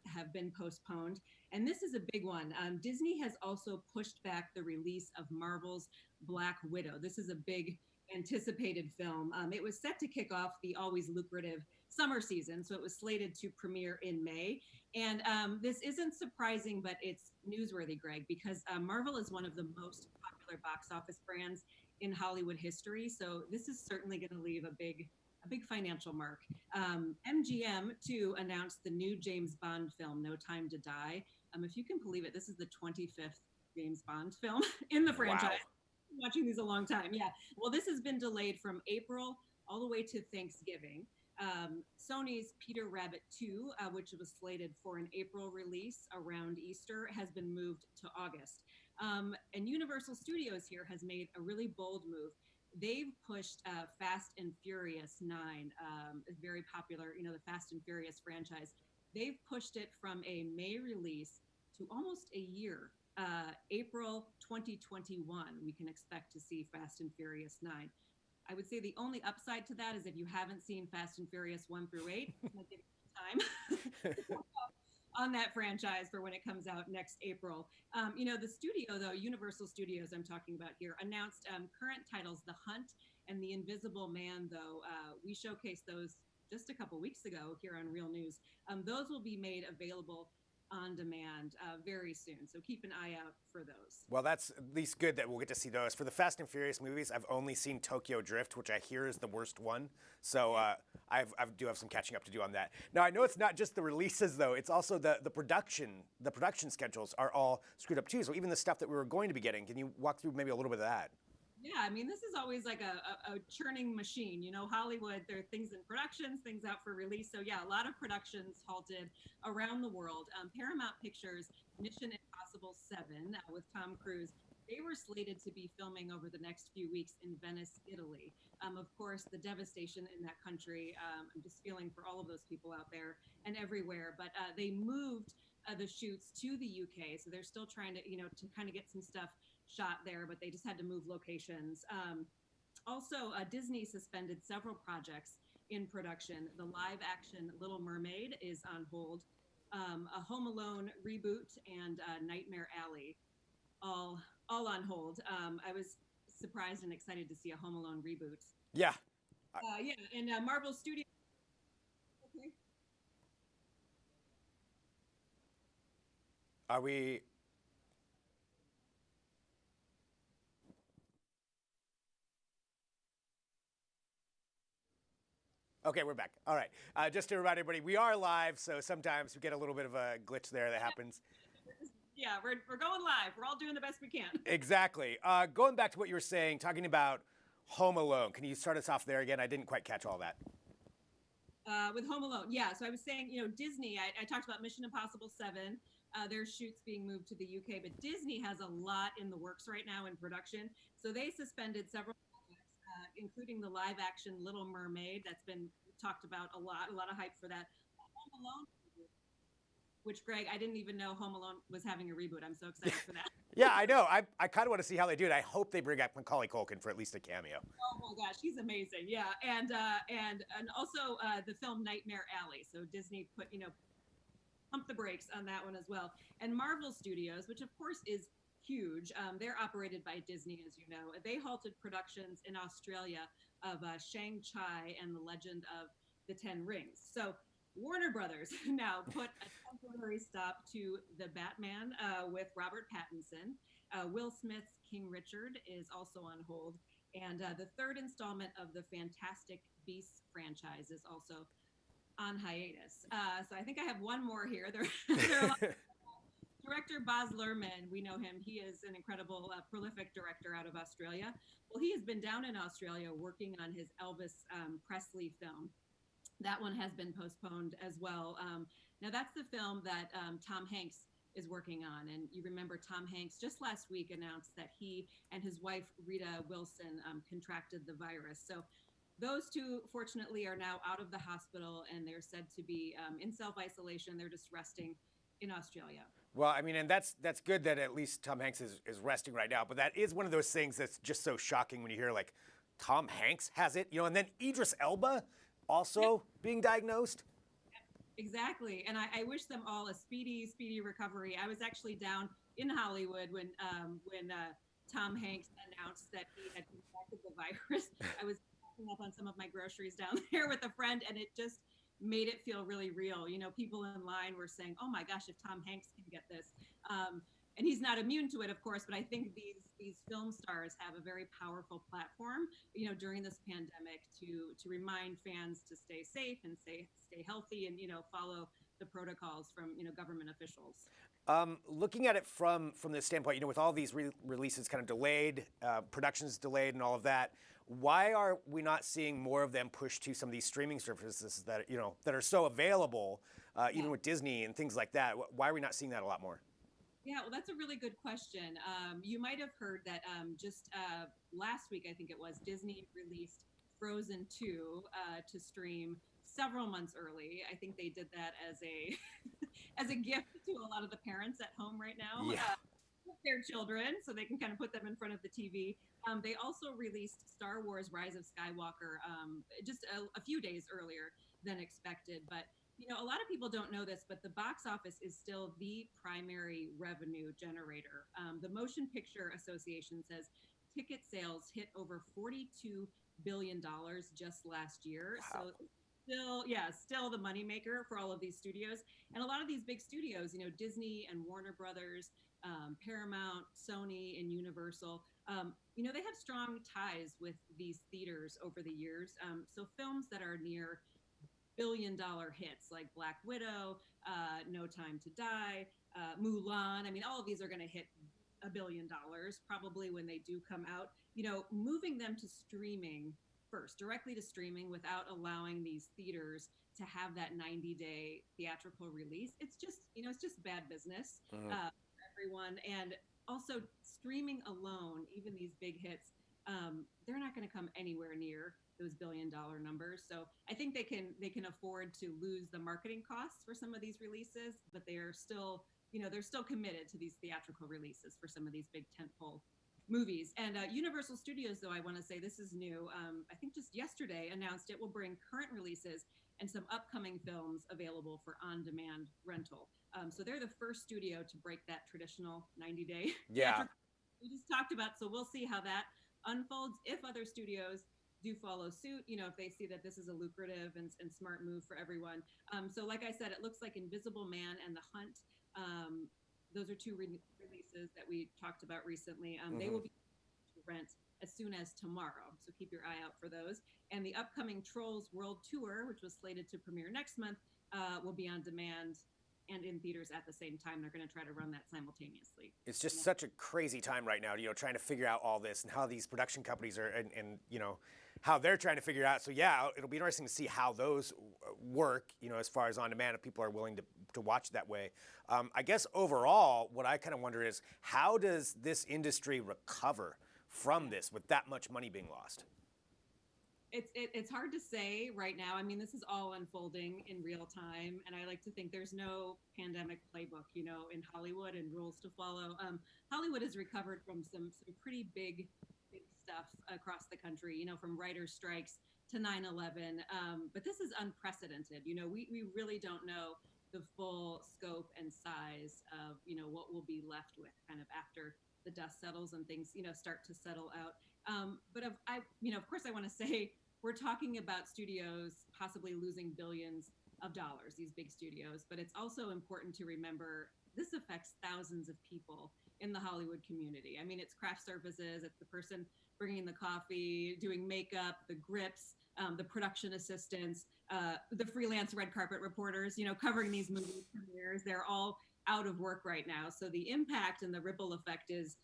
have been postponed. And this is a big one. Disney has also pushed back the release of Marvel's Black Widow. This is a big anticipated film. It was set to kick off the always lucrative summer season, so it was slated to premiere in May. And this isn't surprising, but it's newsworthy, Greg, because Marvel is one of the most popular box office brands in Hollywood history. So this is certainly going to leave a big financial mark. MGM too announced the new James Bond film, No Time to Die. If you can believe it, this is the 25th James Bond film in the franchise. Wow. Watching these a long time. Yeah. Well, this has been delayed from April all the way to Thanksgiving. Sony's Peter Rabbit 2, which was slated for an April release around Easter, has been moved to August. And Universal Studios here has made a really bold move. They've pushed Fast and Furious 9, a very popular, the Fast and Furious franchise. They've pushed it from a May release to almost a year. April 2021, we can expect to see Fast and Furious 9. I would say the only upside to that is if you haven't seen Fast and Furious 1 through 8, give you time on that franchise for when it comes out next April. The studio, though, Universal Studios I'm talking about here, announced current titles, The Hunt and The Invisible Man, though. We showcased those just a couple weeks ago here on Real News. Those will be made available on demand very soon. So keep an eye out for those. Well, that's at least good that we'll get to see those. For the Fast and Furious movies, I've only seen Tokyo Drift, which I hear is the worst one. So I do have some catching up to do on that. Now, I know it's not just the releases, though. It's also the production. The production schedules are all screwed up, too. So even the stuff that we were going to be getting, can you walk through maybe a little bit of that? Yeah, I mean, this is always like a churning machine. Hollywood, there are things in productions, things out for release. So yeah, a lot of productions halted around the world. Paramount Pictures' Mission Impossible 7 with Tom Cruise, they were slated to be filming over the next few weeks in Venice, Italy. Of course, the devastation in that country, I'm just feeling for all of those people out there and everywhere. But they moved the shoots to the UK. So they're still trying to, to kind of get some stuff shot there, but they just had to move locations. Also, Disney suspended several projects in production. The live action Little Mermaid is on hold. A Home Alone reboot and Nightmare Alley, all on hold. I was surprised and excited to see a Home Alone reboot. Yeah. And Marvel Studios. Okay. Are we... Okay, we're back. All right. Just to remind everybody, we are live, so sometimes we get a little bit of a glitch there that happens. Yeah, we're going live. We're all doing the best we can. Exactly. Going back to what you were saying, talking about Home Alone. Can you start us off there again? I didn't quite catch all that. With Home Alone, yeah. So I was saying, Disney, I talked about Mission Impossible 7. Their shoots being moved to the UK, but Disney has a lot in the works right now in production. So they suspended several projects, including the live action Little Mermaid. That's been talked about a lot of hype for that. Home Alone, which, Greg, I didn't even know Home Alone was having a reboot. I'm so excited for that. Yeah, I know. I kind of want to see how they do it. I hope they bring back Macaulay Culkin for at least a cameo. Oh my gosh, he's amazing. Yeah, and also the film Nightmare Alley. So Disney pump the brakes on that one as well. And Marvel Studios, which of course is huge, they're operated by Disney, as you know. They halted productions in Australia of Shang-Chi and the Legend of the Ten Rings. So Warner Brothers now put a temporary stop to the Batman with Robert Pattinson. Will Smith's King Richard is also on hold. And the third installment of the Fantastic Beasts franchise is also on hiatus. So I think I have one more here. Director Baz Luhrmann, we know him. He is an incredible, prolific director out of Australia. Well, he has been down in Australia working on his Elvis Presley film. That one has been postponed as well. Now, that's the film that Tom Hanks is working on. And you remember Tom Hanks just last week announced that he and his wife, Rita Wilson, contracted the virus. So those two, fortunately, are now out of the hospital, and they're said to be in self-isolation. They're just resting in Australia. Well, I mean, and that's good that at least Tom Hanks is resting right now. But that is one of those things that's just so shocking when you hear like Tom Hanks has it, and then Idris Elba also being diagnosed. Exactly. And I wish them all a speedy recovery. I was actually down in Hollywood when Tom Hanks announced that he had contracted the virus. I was packing up on some of my groceries down there with a friend, and it just made it feel really real. People in line were saying, "Oh my gosh, if Tom Hanks can get this." And he's not immune to it, of course, but I think these film stars have a very powerful platform, during this pandemic to remind fans to stay safe and stay healthy and, follow the protocols from, government officials. Looking at it from this standpoint, with all these releases kind of delayed, productions delayed, and all of that, why are we not seeing more of them push to some of these streaming services that that are so available, even with Disney and things like that? Why are we not seeing that a lot more? Yeah, well, that's a really good question. You might have heard that just last week, I think it was, Disney released Frozen 2 to stream several months early. I think they did that as a as a gift to a lot of the parents at home right now. Yeah. With their children, so they can kind of put them in front of the TV. They also released Star Wars Rise of Skywalker just a few days earlier than expected. But a lot of people don't know this, but the box office is still the primary revenue generator. The Motion Picture Association says ticket sales hit over $42 billion just last year. Wow. So still the moneymaker for all of these studios. And a lot of these big studios, Disney and Warner Brothers, Paramount, Sony, and Universal, they have strong ties with these theaters over the years. So films that are near billion-dollar hits like Black Widow, No Time to Die, Mulan. I mean, all of these are going to hit $1 billion probably when they do come out. Moving them to streaming first, directly to streaming, without allowing these theaters to have that 90-day theatrical release, it's just bad business for everyone. And also streaming alone, even these big hits, they're not going to come anywhere near those billion-dollar numbers. So I think they can afford to lose the marketing costs for some of these releases, but they are still, they're still committed to these theatrical releases for some of these big tentpole movies. And Universal Studios, though, I want to say this is new. I think just yesterday announced it will bring current releases and some upcoming films available for on-demand rental. So they're the first studio to break that traditional 90-day theatrical we just talked about. So we'll see how that unfolds. If other studios do follow suit, if they see that this is a lucrative and smart move for everyone. So like I said, it looks like Invisible Man and The Hunt. Those are two releases that we talked about recently. They will be to rent as soon as tomorrow. So keep your eye out for those. And the upcoming Trolls World Tour, which was slated to premiere next month, will be on demand and in theaters at the same time. They're going to try to run that simultaneously. It's just such a crazy time right now, trying to figure out all this and how these production companies are, and how they're trying to figure it out. So yeah, it'll be interesting to see how those work, as far as on demand, if people are willing to watch that way. I guess overall, what I kind of wonder is, how does this industry recover from this with that much money being lost? It's hard to say right now. I mean, this is all unfolding in real time, and I like to think there's no pandemic playbook, in Hollywood and rules to follow. Hollywood has recovered from some pretty big stuff across the country, from writers' strikes to 9/11. But this is unprecedented. We really don't know the full scope and size of, what we'll be left with kind of after the dust settles and things, start to settle out. But of course, I want to say we're talking about studios possibly losing billions of dollars, these big studios. But it's also important to remember this affects thousands of people in the Hollywood community. I mean, it's craft services, it's the person bringing the coffee, doing makeup, the grips, the production assistants, the freelance red carpet reporters, covering these movie premieres. They're all out of work right now. So the impact and the ripple effect is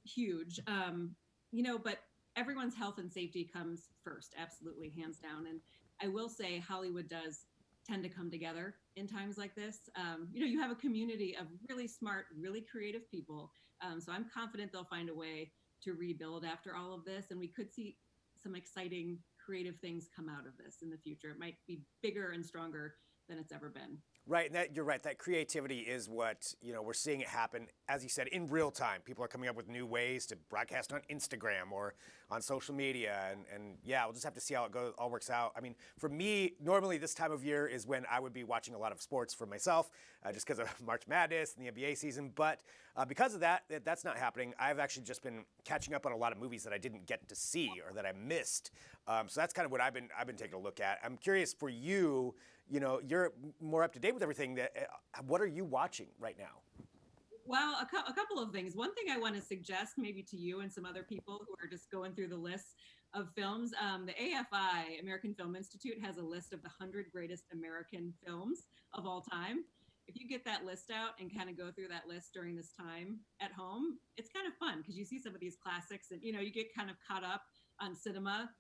huge. But everyone's health and safety comes first, absolutely, hands down. And I will say Hollywood does tend to come together in times like this. You have a community of really smart, really creative people. So I'm confident they'll find a way to rebuild after all of this. And we could see some exciting, creative things come out of this in the future. It might be bigger and stronger than it's ever been. Right, and you're right. That creativity is what, we're seeing it happen, as you said, in real time. People are coming up with new ways to broadcast on Instagram or on social media, and yeah, we'll just have to see how it all works out. I mean, for me, normally this time of year is when I would be watching a lot of sports for myself, just because of March Madness and the NBA season. But because of that's not happening. I've actually just been catching up on a lot of movies that I didn't get to see or that I missed. So that's kind of what I've been taking a look at. I'm curious for you. You're more up to date with everything. What are you watching right now? Well, a couple of things. One thing I want to suggest maybe to you and some other people who are just going through the list of films, the AFI, American Film Institute, has a list of the 100 greatest American films of all time. If you get that list out and kind of go through that list during this time at home, it's kind of fun because you see some of these classics and, you get kind of caught up on cinema,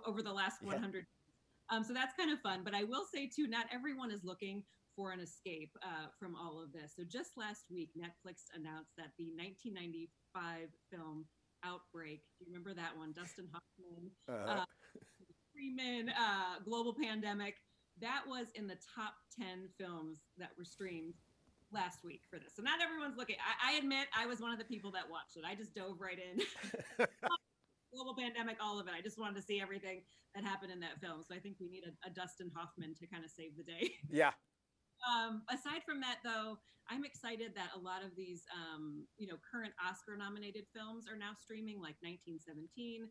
over the last 100. So that's kind of fun. But I will say, too, not everyone is looking for an escape from all of this. So just last week, Netflix announced that the 1995 film Outbreak, do you remember that one? Dustin Hoffman, Freeman, global pandemic. That was in the top 10 films that were streamed last week for this. So not everyone's looking. I admit I was one of the people that watched it. I just dove right in. Global pandemic, all of it. I just wanted to see everything that happened in that film. So I think we need a Dustin Hoffman to kind of save the day. Yeah. Aside from that, though, I'm excited that a lot of these, current Oscar-nominated films are now streaming, like 1917,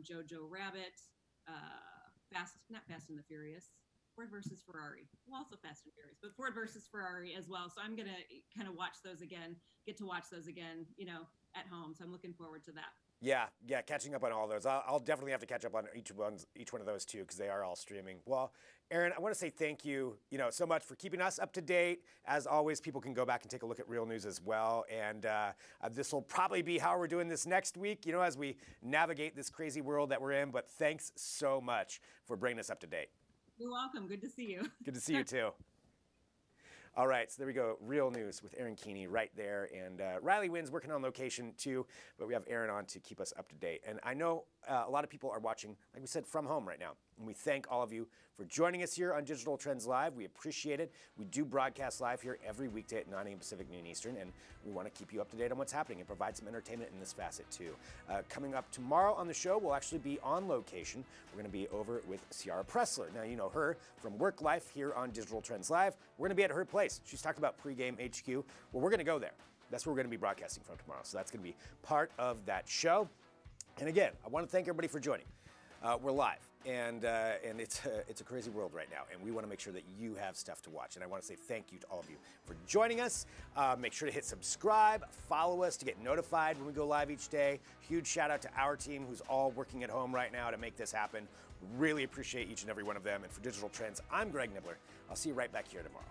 Jojo Rabbit, not Fast and the Furious, Ford versus Ferrari. Well, also Fast and Furious, but Ford versus Ferrari as well. So I'm gonna kind of get to watch those again, at home. So I'm looking forward to that. Yeah, catching up on all those. I'll definitely have to catch up on each one of those too, because they are all streaming. Well, Aaron, I want to say thank you, so much for keeping us up to date. As always, people can go back and take a look at Real News as well. And this will probably be how we're doing this next week, as we navigate this crazy world that we're in. But thanks so much for bringing us up to date. You're welcome. Good to see you. Good to see you too. All right, so there we go. Real News with Aaron Keeney right there. And Riley Wynn's working on location too, but we have Aaron on to keep us up to date. And I know a lot of people are watching, like we said, from home right now. And we thank all of you for joining us here on Digital Trends Live. We appreciate it. We do broadcast live here every weekday at 9 a.m. Pacific, noon Eastern, and we want to keep you up to date on what's happening and provide some entertainment in this facet too. Coming up tomorrow on the show, we'll actually be on location. We're going to be over with Ciara Pressler. Now, you know her from Work Life here on Digital Trends Live. We're going to be at her place. She's talked about Pregame HQ. Well, we're going to go there. That's where we're going to be broadcasting from tomorrow. So that's going to be part of that show. And again, I want to thank everybody for joining. We're live, and it's a crazy world right now, and we want to make sure that you have stuff to watch. And I want to say thank you to all of you for joining us. Make sure to hit subscribe, follow us to get notified when we go live each day. Huge shout out to our team who's all working at home right now to make this happen. Really appreciate each and every one of them. And for Digital Trends, I'm Greg Nibbler. I'll see you right back here tomorrow.